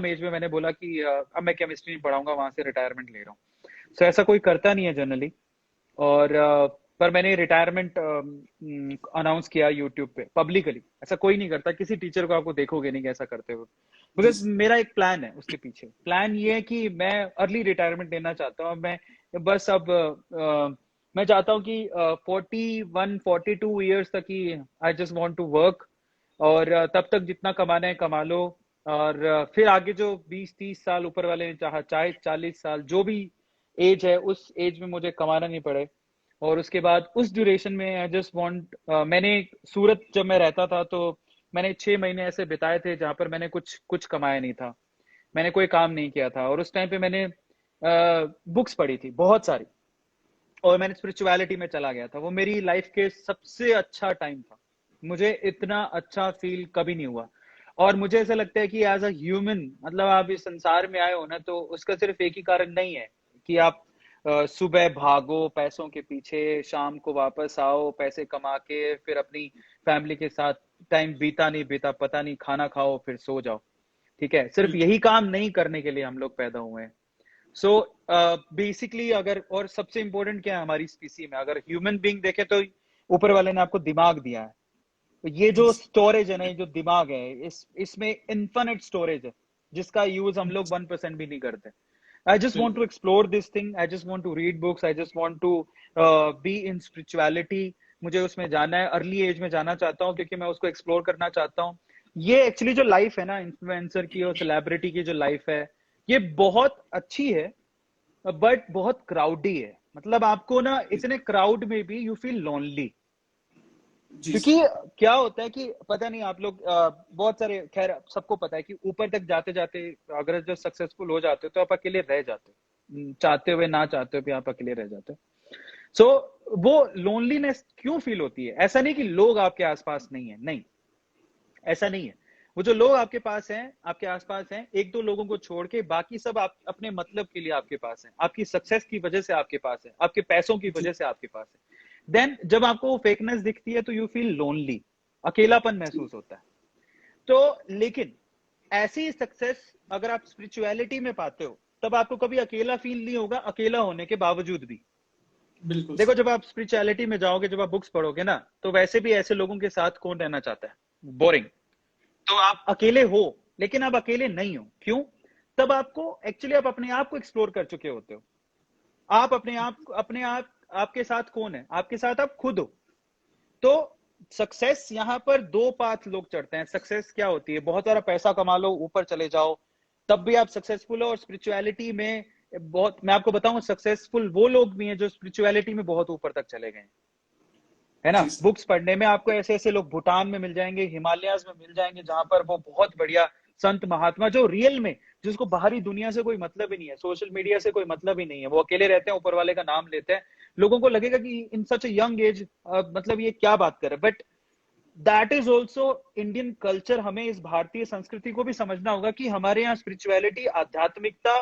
एज में मैंने बोला कि अब मैं केमिस्ट्री नहीं पढ़ाऊंगा, वहां से रिटायरमेंट ले रहा हूँ. सो ऐसा कोई करता नहीं है जनरली. और पर मैंने रिटायरमेंट अनाउंस किया यूट्यूब पे पब्लिकली. ऐसा कोई नहीं करता, किसी टीचर को आपको देखोगे नहीं ऐसा करते हुए, बिकॉज मेरा एक प्लान है. उसके पीछे प्लान ये है कि मैं अर्ली रिटायरमेंट लेना चाहता हूँ. मैं बस अब मैं चाहता हूँ कि 41 42 ईयर्स तक ही I just want to work, और तब तक जितना कमाना है कमा लो, और फिर आगे जो 20 30 साल ऊपर वाले ने चाहे 40 साल जो भी एज है, उस एज में मुझे कमाना नहीं पड़े, और उसके बाद उस ड्यूरेशन में आई जस्ट वांट, मैंने सूरत जब मैं रहता था तो मैंने 6 महीने ऐसे बिताए थे जहां पर मैंने कुछ कुछ कमाया नहीं था, मैंने कोई काम नहीं किया था, और उस टाइम पे मैंने बुक्स पढ़ी थी बहुत सारी, और मैंने स्पिरिचुअलिटी में चला गया था। वो मेरी लाइफ के सबसे अच्छा टाइम था, मुझे इतना अच्छा फील कभी नहीं हुआ। और मुझे ऐसा लगता है कि एज अ ह्यूमन, मतलब आप इस संसार में आए हो ना, तो उसका सिर्फ एक ही कारण नहीं है कि आप सुबह भागो पैसों के पीछे, शाम को वापस आओ पैसे कमा के, फिर अपनी फैमिली के साथ टाइम बीता नहीं बीता पता नहीं, खाना खाओ फिर सो जाओ। ठीक है, सिर्फ बिल्कुल। यही काम नहीं करने के लिए हम लोग पैदा हुए हैं। सो बेसिकली अगर, और सबसे इंपॉर्टेंट क्या है हमारी स्पीसी में, अगर ह्यूमन बीइंग देखे तो ऊपर वाले ने आपको दिमाग दिया है। तो ये जी जो स्टोरेज है ना, ये जो दिमाग है, इसमें इन्फिनिट स्टोरेज है जिसका यूज हम लोग 1% भी नहीं करते। आई जस्ट वॉन्ट बिल्कुल। To explore this thing, I just want to read books, I just want to be in spirituality. मुझे उसमें जाना है, अर्ली एज में जाना चाहता हूँ क्योंकि मैं उसको एक्सप्लोर करना चाहता हूँ। ये एक्चुअली जो लाइफ है ना इन्फ्लुएंसर की और सेलिब्रिटी की जो लाइफ है, ये बहुत अच्छी है बट बहुत क्राउडी है। मतलब आपको ना इतने क्राउड में भी यू फील लोनली। जी क्योंकि सर। क्या होता है कि पता नहीं आप लोग बहुत सारे, खैर सबको पता है कि ऊपर तक जाते जाते अगर जो सक्सेसफुल हो जाते हो तो आप अकेले रह जाते हो, चाहते हुए ना चाहते हुए भी आप अकेले रह जाते हो। सो वो लोनलीनेस क्यों फील होती है? ऐसा नहीं कि लोग आपके आसपास नहीं है, नहीं, ऐसा नहीं है। वो जो लोग आपके पास हैं, आपके आसपास हैं, एक दो लोगों को छोड़ के बाकी सब आप अपने मतलब के लिए आपके पास हैं, आपकी सक्सेस की वजह से आपके पास है, आपके पैसों की जी वजह से आपके पास है। देन जब आपको वो फेकनेस दिखती है तो यू फील लोनली, अकेलापन जी महसूस होता है। तो लेकिन ऐसी सक्सेस अगर आप स्पिरिचुअलिटी में पाते हो तब आपको कभी अकेला फील नहीं होगा, अकेला होने के बावजूद भी। बिल्कुल देखो, सर। जब आप स्पिरिचुअलिटी में जाओगे, जब आप बुक्स पढ़ोगे ना, तो वैसे भी ऐसे लोगों के साथ कौन रहना चाहता है? बोरिंग। तो आप अकेले हो, लेकिन आप अकेले नहीं हो। क्यों? तब आपको एक्चुअली आप अपने आप को एक्सप्लोर कर चुके होते हो। आप अपने आप आपके साथ कौन है? आपके साथ आप खुद हो। तो सक्सेस यहां पर दो पाथ लोग चढ़ते हैं। सक्सेस क्या होती है? बहुत सारा पैसा कमा लो, ऊपर चले जाओ, तब भी आप सक्सेसफुल हो। और स्पिरिचुअलिटी में बहुत, मैं आपको बताऊं, सक्सेसफुल वो लोग भी हैं जो स्पिरिचुअलिटी में बहुत ऊपर तक चले गए, है ना। जी सर। बुक्स पढ़ने में आपको ऐसे ऐसे लोग भूटान में मिल जाएंगे, हिमालयाज में मिल जाएंगे, जहां पर वो बहुत बढ़िया संत महात्मा, जो रियल में, जिसको बाहरी दुनिया से कोई मतलब ही नहीं है, सोशल मीडिया से कोई मतलब ही नहीं है, वो अकेले रहते हैं, ऊपर वाले का नाम लेते हैं। लोगों को लगेगा कि इन सच ए यंग एज, मतलब ये क्या बात कर रहे हैं। But that is also Indian culture. हमें इस भारतीय संस्कृति को भी समझना होगा कि हमारे यहाँ स्पिरिचुअलिटी, आध्यात्मिकता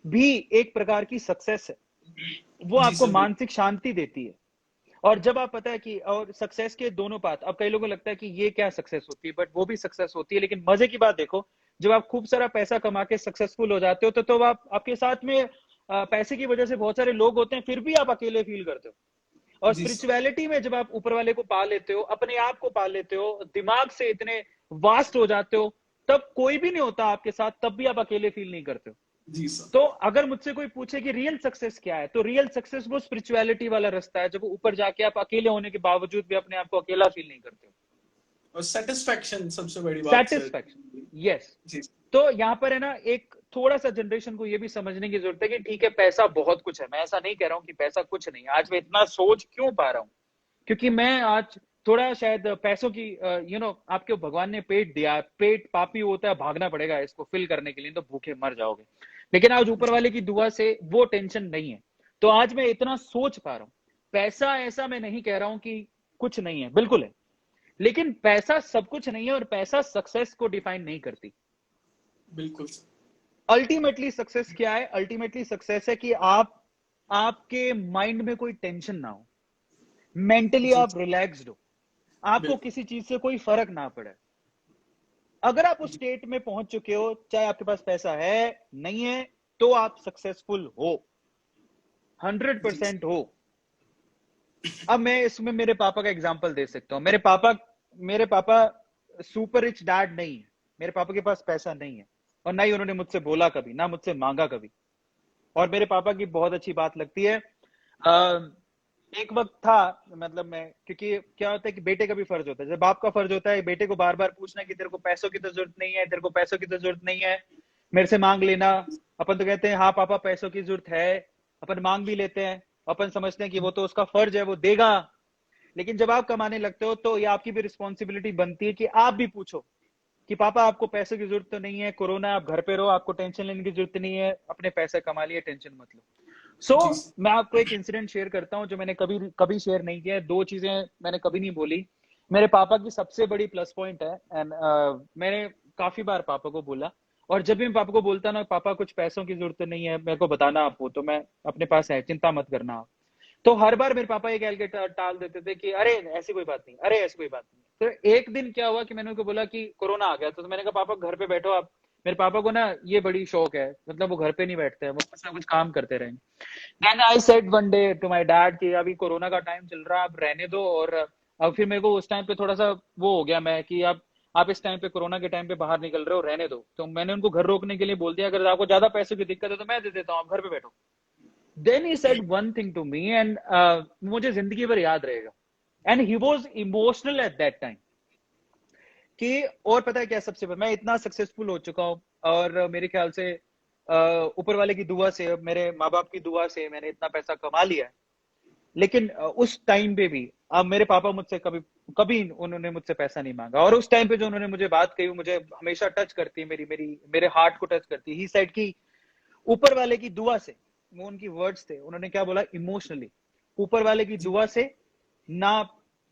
भी एक प्रकार की सक्सेस है। वो जी आपको सर। बिल्कुल। मानसिक शांति देती है। और जब आप, पता है कि, और सक्सेस के दोनों पाथ, अब कई लोगों को लगता है कि ये क्या सक्सेस होती है, बट वो भी सक्सेस होती है। लेकिन मजे की बात देखो, जब आप खूब सारा पैसा कमा के सक्सेसफुल हो जाते हो तो आप, आपके साथ में पैसे की वजह से बहुत सारे लोग होते हैं, फिर भी आप अकेले फील करते हो। और जी सर। स्पिरिचुअलिटी में जब आप ऊपर वाले को पा लेते हो, अपने आप को पा लेते हो, दिमाग से इतने वास्ट हो जाते हो, तब कोई भी नहीं होता आपके साथ, तब भी आप अकेले फील नहीं करते हो। जी सर। तो अगर मुझसे कोई पूछे कि रियल सक्सेस क्या है, तो रियल सक्सेस वो स्पिरिचुअलिटी वाला रास्ता है, जब वो ऊपर जाके आप अकेले होने के बावजूद भी अपने आप को अकेला फील नहीं करते हो। और सेटिस्फैक्शन सबसे बड़ी बात सर। Satisfaction, yes. जी। तो यहाँ पर है ना, एक थोड़ा सा जनरेशन को ये भी समझने की जरूरत है कि ठीक है, पैसा बहुत कुछ है, मैं ऐसा नहीं कह रहा हूँ कि पैसा कुछ नहीं है। आज मैं इतना सोच क्यों पा रहा हूँ? क्योंकि मैं आज थोड़ा शायद पैसों की, आपके भगवान ने पेट दिया, पेट पापी होता है, भागना पड़ेगा इसको फिल करने के लिए, तो भूखे मर जाओगे। लेकिन आज ऊपर वाले की दुआ से वो टेंशन नहीं है, तो आज मैं इतना सोच पा रहा हूँ। पैसा, ऐसा मैं नहीं कह रहा हूँ कि कुछ नहीं है, बिल्कुल है। लेकिन पैसा सब कुछ नहीं है, और पैसा सक्सेस को डिफाइन नहीं करती। बिल्कुल सर। अल्टीमेटली सक्सेस क्या है? अल्टीमेटली सक्सेस है कि आप, आपके माइंड में कोई टेंशन ना हो, मेंटली जी। आप रिलैक्स्ड हो, आपको बिल्कुल। किसी चीज से कोई फर्क ना पड़े। अगर आप उस जी। स्टेट में पहुंच चुके हो, चाहे आपके पास पैसा है नहीं है, तो आप सक्सेसफुल हो, हंड्रेड जी सर। परसेंट हो। अब मैं इसमें मेरे पापा का एग्जांपल दे सकता हूँ। मेरे पापा सुपर रिच डैड नहीं है। मेरे पापा के पास पैसा नहीं है, और ना ही उन्होंने मुझसे बोला कभी, ना मुझसे मांगा कभी। और मेरे पापा की बहुत अच्छी बात लगती है, एक वक्त था, मतलब मैं, क्योंकि क्या होता है कि बेटे का भी फर्ज होता है, जब बाप का फर्ज होता है बेटे को बार बार पूछना कि तेरे को पैसों की तो जरूरत नहीं है, तेरे को पैसों की तो जरूरत नहीं है, मेरे से मांग लेना। अपन तो कहते हैं हाँ पापा पैसों की जरूरत है, अपन मांग भी लेते हैं। अपन समझते हैं कि वो तो उसका फर्ज है, वो देगा। लेकिन जब आप कमाने लगते हो तो ये आपकी भी रिस्पॉन्सिबिलिटी बनती है कि आप भी पूछो कि पापा आपको पैसे की जरूरत तो नहीं है, कोरोना है, आप घर पे रहो, आपको टेंशन लेने की जरूरत नहीं है, अपने पैसे कमा लिए, टेंशन मत लो। सो जी मैं आपको एक इंसिडेंट शेयर करता हूँ जो मैंने कभी कभी शेयर नहीं किया है। दो चीजें मैंने कभी नहीं बोली, मेरे पापा की सबसे बड़ी प्लस पॉइंट है। एंड मैंने काफी बार पापा को बोला, और जब भी मैं पापा को बोलता ना, पापा कुछ पैसों की जरूरत नहीं है, मेरे को बताना आपको, तो मैं अपने पास है, चिंता मत करना आप। तो हर बार मेरे पापा ये कह के टाल देते थे कि अरे ऐसी कोई बात नहीं, अरे ऐसी कोई बात नहीं। तो एक दिन क्या हुआ कि मैंने उनको बोला कि कोरोना आ गया, तो मैंने कहा पापा घर पे बैठो आप। मेरे पापा को ना ये बड़ी शौक है, मतलब वो घर पे नहीं बैठते हैं, वो कुछ ना कुछ काम करते रहेंगे। Then I said one day to my dad कि अभी कोरोना का टाइम चल रहा है, आप रहने दो। और अब फिर मेरे को उस टाइम पे थोड़ा सा वो हो गया मैं कि आप इस टाइम पे कोरोना के टाइम पे बाहर निकल रहे हो, रहने दो। तो मैंने उनको घर रोकने के लिए बोल दिया, अगर आपको ज्यादा पैसों की दिक्कत है तो मैं दे देता हूँ, आप घर पे बैठो। Then he said one thing to me, and मुझे जिंदगी भर याद रहेगा। And he was emotional at that time कि, और पता है क्या, सबसे मैं इतना सक्सेसफुल हो चुका हूँ, और मेरे ख्याल से ऊपर वाले की दुआ से, मेरे माँ बाप की दुआ से मैंने इतना पैसा कमा लिया है। लेकिन उस टाइम पे भी अब मेरे पापा मुझसे कभी कभी उन्होंने मुझसे पैसा नहीं मांगा, और उस टाइम पे जो उन्होंने मुझे बात कही वो मुझे हमेशा टच करती है, मेरी मेरी मेरे हार्ट को टच करती है। ही सेड कि ऊपर वाले की दुआ से, वो उनकी वर्ड्स थे, उन्होंने क्या बोला, इमोशनली, ऊपर वाले की दुआ से ना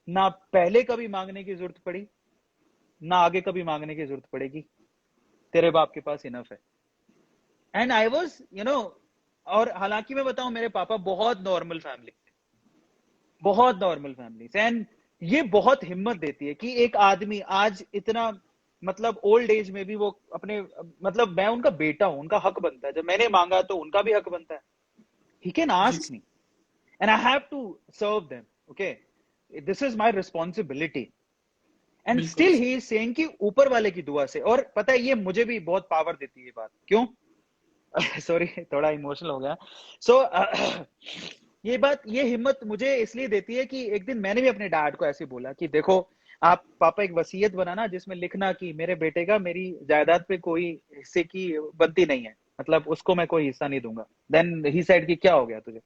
ना पहले कभी मांगने की जरूरत पड़ी, ना आगे कभी मांगने की जरूरत पड़ेगी, तेरे बाप के पास इनफ है। एंड आई वॉज और हालांकि मैं बताऊं, मेरे पापा बहुत नॉर्मल फैमिली, बहुत नॉर्मल फैमिली, एंड ये बहुत हिम्मत देती है कि एक आदमी आज इतना, मतलब ओल्ड एज में भी वो अपने, मतलब मैं उनका बेटा हूं, उनका हक बनता है, जब मैंने मांगा तो उनका भी हक बनता है। ही कैन जी ask me and I have to serve them, okay, this is my responsibility. And बिल्कुल स्टिल ही इज सेइंग कि ऊपर वाले की दुआ से। और पता है ये मुझे भी बहुत पावर देती है ये बात, क्यों? सॉरी, थोड़ा इमोशनल हो गया। सो ये बात, ये हिम्मत मुझे इसलिए देती है कि एक दिन मैंने भी अपने डैड को ऐसे बोला कि देखो, आप पापा एक वसीयत बनाना जिसमें लिखना कि मेरे बेटे का मेरी जायदाद पे कोई हिस्से की बनती नहीं है, मतलब उसको मैं कोई हिस्सा नहीं दूंगा। देन ही सेड कि क्या हो गया तुझे,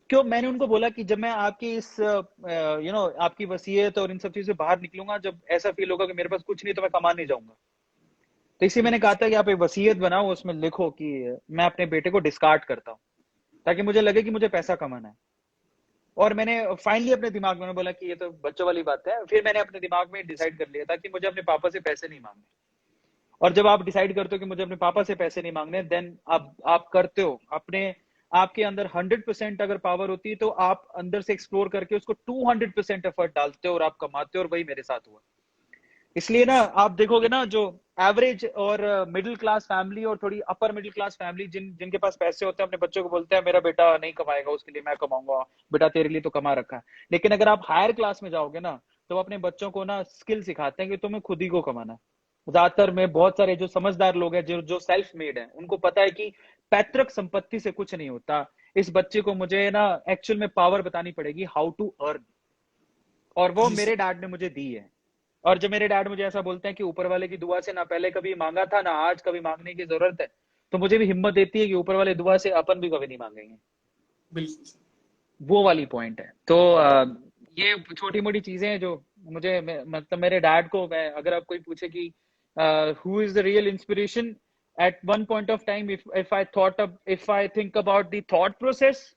क्यों? मैंने उनको बोला कि जब मैं आपकी इस आपकी वसीयत और इन सब चीजों से बाहर निकलूंगा, जब ऐसा फील होगा कि मेरे पास कुछ नहीं तो मैं कमा नहीं जाऊंगा। तो इसी मैंने बिल्कुल कहा था कि आप एक वसीयत बनाओ, उसमें लिखो कि मैं अपने बेटे को डिस्कार्ड करता हूँ, ताकि मुझे लगे कि मुझे पैसा कमाना है। और मैंने फाइनली अपने दिमाग में बोला कि ये तो बच्चों वाली बात है, फिर मैंने अपने दिमाग में डिसाइड कर लिया था कि मुझे अपने पापा से पैसे नहीं मांगने। और जब आप डिसाइड करते हो कि मुझे अपने पापा से पैसे नहीं मांगने, देन आप करते हो अपने, आपके अंदर 100% अगर पावर होती है तो आप अंदर से एक्सप्लोर करके उसको 200% एफर्ट डालते हो और आप कमाते हो, और वही मेरे साथ हुआ। इसलिए ना आप देखोगे ना, जो एवरेज और मिडिल क्लास फैमिली और थोड़ी अपर मिडिल क्लास फैमिली, जिनके पास पैसे होते हैं, अपने बच्चों को बोलते हैं मेरा बेटा नहीं कमाएगा, उसके लिए मैं कमाऊंगा, बेटा तेरे लिए तो कमा रखा है। लेकिन अगर आप हायर क्लास में जाओगे ना, तो अपने बच्चों को ना स्किल सिखाते हैं कि तुम्हें खुद ही को कमाना है। ज्यादातर में बहुत सारे जो समझदार लोग हैं, जो जो सेल्फ मेड है, उनको पता है कि पैतृक संपत्ति से कुछ नहीं होता। इस बच्चे को मुझे ना एक्चुअल में पावर बतानी पड़ेगी, हाउ टू अर्न, और वो जी मेरे डैड ने मुझे दी है। और जब मेरे डैड मुझे ऐसा बोलते हैं कि ऊपर वाले की दुआ से ना पहले कभी मांगा था, ना आज कभी मांगने की जरूरत है, तो मुझे भी हिम्मत देती है कि ऊपर वाले दुआ से अपन भी कभी नहीं मांगेंगे। बिल्कुल वो वाली पॉइंट है। तो ये छोटी मोटी चीजें हैं जो मुझे, मतलब मेरे डैड को, मैं अगर आप कोई पूछे कि who is the real inspiration at one point of time, if I think about the thought process,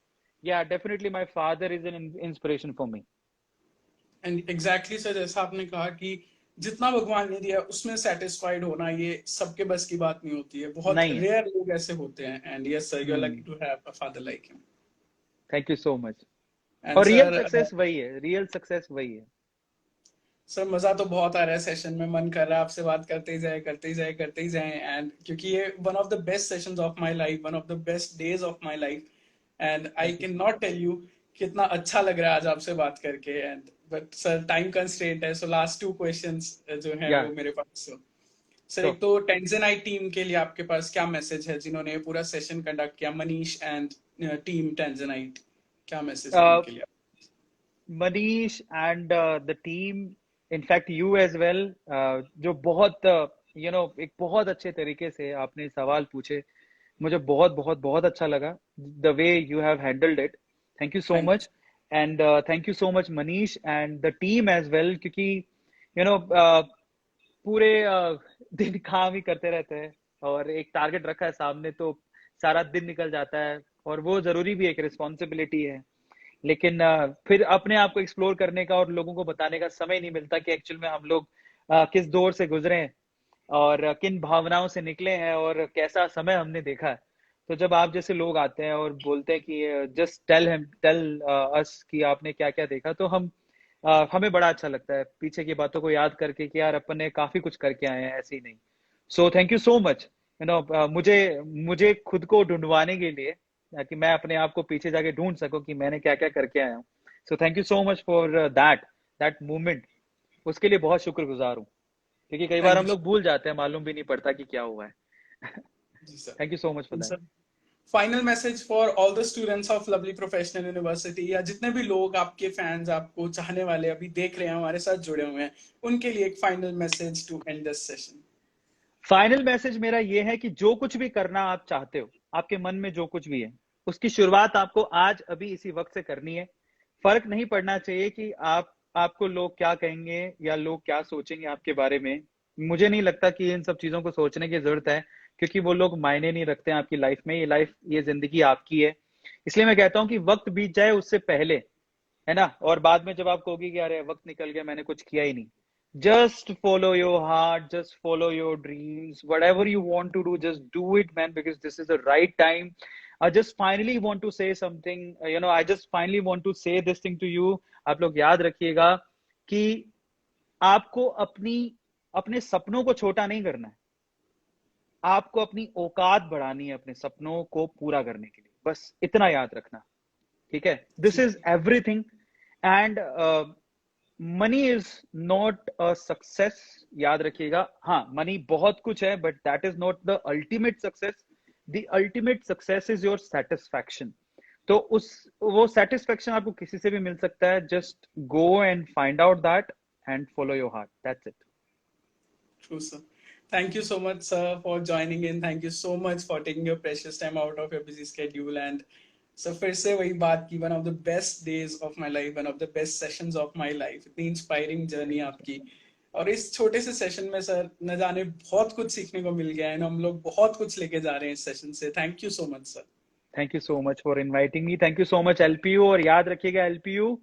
yeah definitely my father is an inspiration for me. And exactly sir, जैसा आपने कहा कि जितना भगवान ने दिया उसमें सेटिस्फाइड होना ये सबके बस की बात नहीं होती है, बहुत नहीं है। रेयर लोग ऐसे होते हैं। And yes sir, you are lucky hmm. To have a father like him. Thank you so much. And और रियल सर, सक्सेस वही है, रियल सक्सेस वही है। सर मजा तो बहुत आ रहा है सेशन में, मन कर रहा है आपसे बात करते ही जाए, करते ही जाए, करते ही जाए। एंड क्योंकि ये one of the best sessions of my life, one of the best days of my life. And I thank you. Can not tell you कितना अच्छा लग रहा है आज आपसे बात करके। And but sir time constraint है, सो लास्ट टू क्वेश्चंस जो है या वो मेरे पास। Sir sure. एक तो टेंजनाइट टीम के लिए आपके पास क्या मैसेज है, जिन्होंने ये पूरा सेशन कंडक्ट किया, मनीष एंड टीम टेंजनाइट, क्या मैसेज है उनके लिए? Manish and the team, in fact you as well, जो बहुत एक बहुत अच्छे तरीके से आपने सवाल पूछे, मुझे बहुत बहुत बहुत अच्छा लगा the way you have handled it. Thank you so Thank much and thank you so much Manish and the team as well, क्योंकि पूरे दिन काम ही करते रहते हैं और एक टारगेट रखा है सामने, तो सारा दिन निकल जाता है और वो जरूरी भी एक रिस्पॉन्सिबिलिटी है। लेकिन फिर अपने आप को एक्सप्लोर करने का और लोगों को बताने का समय नहीं मिलता कि एक्चुअल में हम लोग किस दौर से गुजरे हैं और किन भावनाओं से निकले हैं और कैसा समय हमने देखा है। तो जब आप जैसे लोग आते हैं और बोलते हैं कि जस्ट टेल अस कि आपने क्या क्या देखा, तो हमें बड़ा अच्छा लगता है पीछे की बातों को याद करके कि यार अपन ने काफी कुछ करके आए हैं, ऐसे ही नहीं। So thank you so much, मुझे मुझे खुद को ढूंढवाने के लिए, ताकि मैं अपने आप को पीछे जाके ढूंढ सकूं कि मैंने क्या क्या करके आया हूँ। So thank you so much for that movement. उसके लिए बहुत शुक्रगुजार हूँ, क्योंकि कई बार thank हम you लोग भूल जाते हैं, मालूम भी नहीं पड़ता कि क्या हुआ है। जी sir. Thank you so much for And that. sir, final message for all the students of Lovely Professional University, या जितने भी लोग आपके फैंस, आपको चाहने वाले अभी देख रहे हैं, हमारे साथ जुड़े हुए हैं, उनके लिए एक final message to end this session. Final message मेरा ये है कि जो कुछ भी करना आप चाहते हो, आपके मन में जो कुछ भी है, उसकी शुरुआत आपको आज अभी इसी वक्त से करनी है। फर्क नहीं पड़ना चाहिए कि आपको लोग क्या कहेंगे या लोग क्या सोचेंगे आपके बारे में। मुझे नहीं लगता कि इन सब चीजों को सोचने की जरूरत है, क्योंकि वो लोग मायने नहीं रखते हैं आपकी लाइफ में। ये जिंदगी आपकी है। इसलिए मैं कहता हूँ कि वक्त बीत जाए उससे पहले, है ना, और बाद में जब आप कहोगे कि अरे वक्त निकल गया, मैंने कुछ किया ही नहीं, just follow your heart, just follow your dreams, whatever you want to do, just do it, man, because this is the right time. I just finally want to say something, I just finally want to say this thing to you. आप लोग याद रखिएगा कि आपको अपने सपनों को छोटा नहीं करना है, आपको अपनी औकात बढ़ानी है अपने सपनों को पूरा करने के लिए, बस इतना याद रखना। ठीक है, दिस जी is everything. And money is not a success, याद रखिएगा। हाँ, मनी बहुत कुछ है, but that is not the ultimate success. The ultimate success is your satisfaction. तो वो सेटिस्फैक्शन आपको किसी से भी मिल सकता है। Just go and find out that and follow your heart, that's it. True, sir. Thank you so much, sir, for joining in. Thank you so much for taking your precious time out of your busy schedule. And so फिर से वही बात की, one of the best days of my life, one of the best sessions of my life. इतनी inspiring journey आपकी, और इस छोटे से सेशन में सर न जाने बहुत कुछ सीखने को मिल गया है, हम लोग बहुत कुछ लेके जा रहे हैं इस सेशन से। Thank you so much sir. Thank you so much for inviting me. Thank you so much LPU. और याद रखिएगा एलपीयू,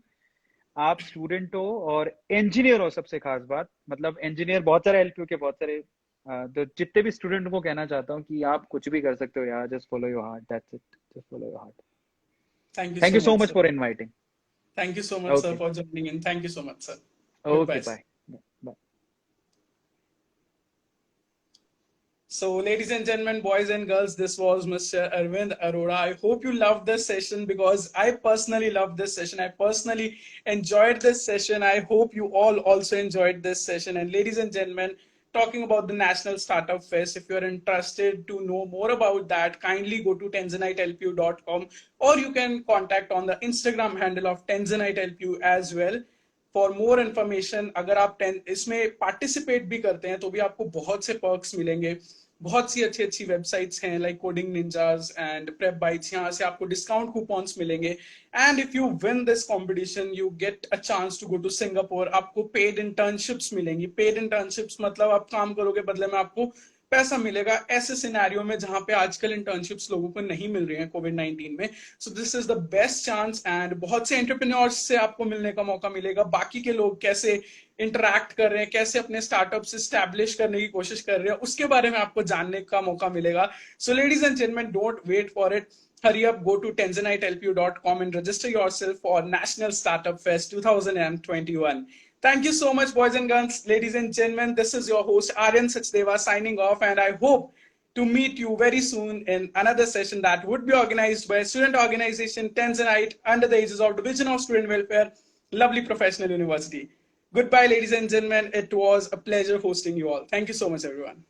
आप स्टूडेंट हो और इंजीनियर हो। सबसे खास बात, मतलब इंजीनियर बहुत सारे, एलपीयू के बहुत सारे, तो जितने भी स्टूडेंट को कहना चाहता हूँ कि आप कुछ भी कर सकते हो यार। Just follow your heart, that's it. Just follow your heart. Thank you thank so you so much much sir. For inviting. Thank you so much sir okay, for joining in. Thank you so much sir. Okay, Goodbye sir. Bye bye. So, ladies and gentlemen, boys and girls, this was Mr. Arvind Arora. I hope you loved this session, because I personally loved this session. I personally enjoyed this session. I hope you all also enjoyed this session. And ladies and gentlemen, talking about the National Startup Fest, if you're interested to know more about that, kindly go to tanzanitelpu.com, or you can contact on the Instagram handle of tanzanitelpu as well. For more information, अगर आप इसमें participate भी करते हैं तो भी आपको बहुत से पर्क्स मिलेंगे। बहुत सी अच्छी अच्छी वेबसाइट्स हैं like Coding Ninjas and PrepBytes, यहाँ से आपको डिस्काउंट कूपन्स मिलेंगे। And if you win this competition you get a chance to go to Singapore. आपको पेड इंटर्नशिप्स मिलेंगी। पेड इंटर्नशिप्स मतलब आप काम करोगे, बदले में आपको पैसा मिलेगा, ऐसे सिनेरियो में जहां पे आजकल इंटर्नशिप्स लोगों को नहीं मिल रही हैं कोविड-19 में। So this is the best chance, and बहुत से एंटरप्रेन्योर्स से आपको मिलने का मौका मिलेगा। बाकी के लोग कैसे इंटरैक्ट कर रहे हैं, कैसे अपने स्टार्टअप्स स्टैब्लिश करने की कोशिश कर रहे हैं, उसके बारे में आपको जानने का मौका मिलेगा। So ladies and gentleman, don't wait for it, hurry up, go to tanzanitelpu.com and register yourself for National Startup Fest 2021. Thank you so much, boys and girls, ladies and gentlemen. This is your host Aryan Sachdeva signing off, and I hope to meet you very soon in another session that would be organized by student organization Tanzanite under the aegis of Division of Student Welfare, Lovely Professional University. Goodbye, ladies and gentlemen. It was a pleasure hosting you all. Thank you so much, everyone.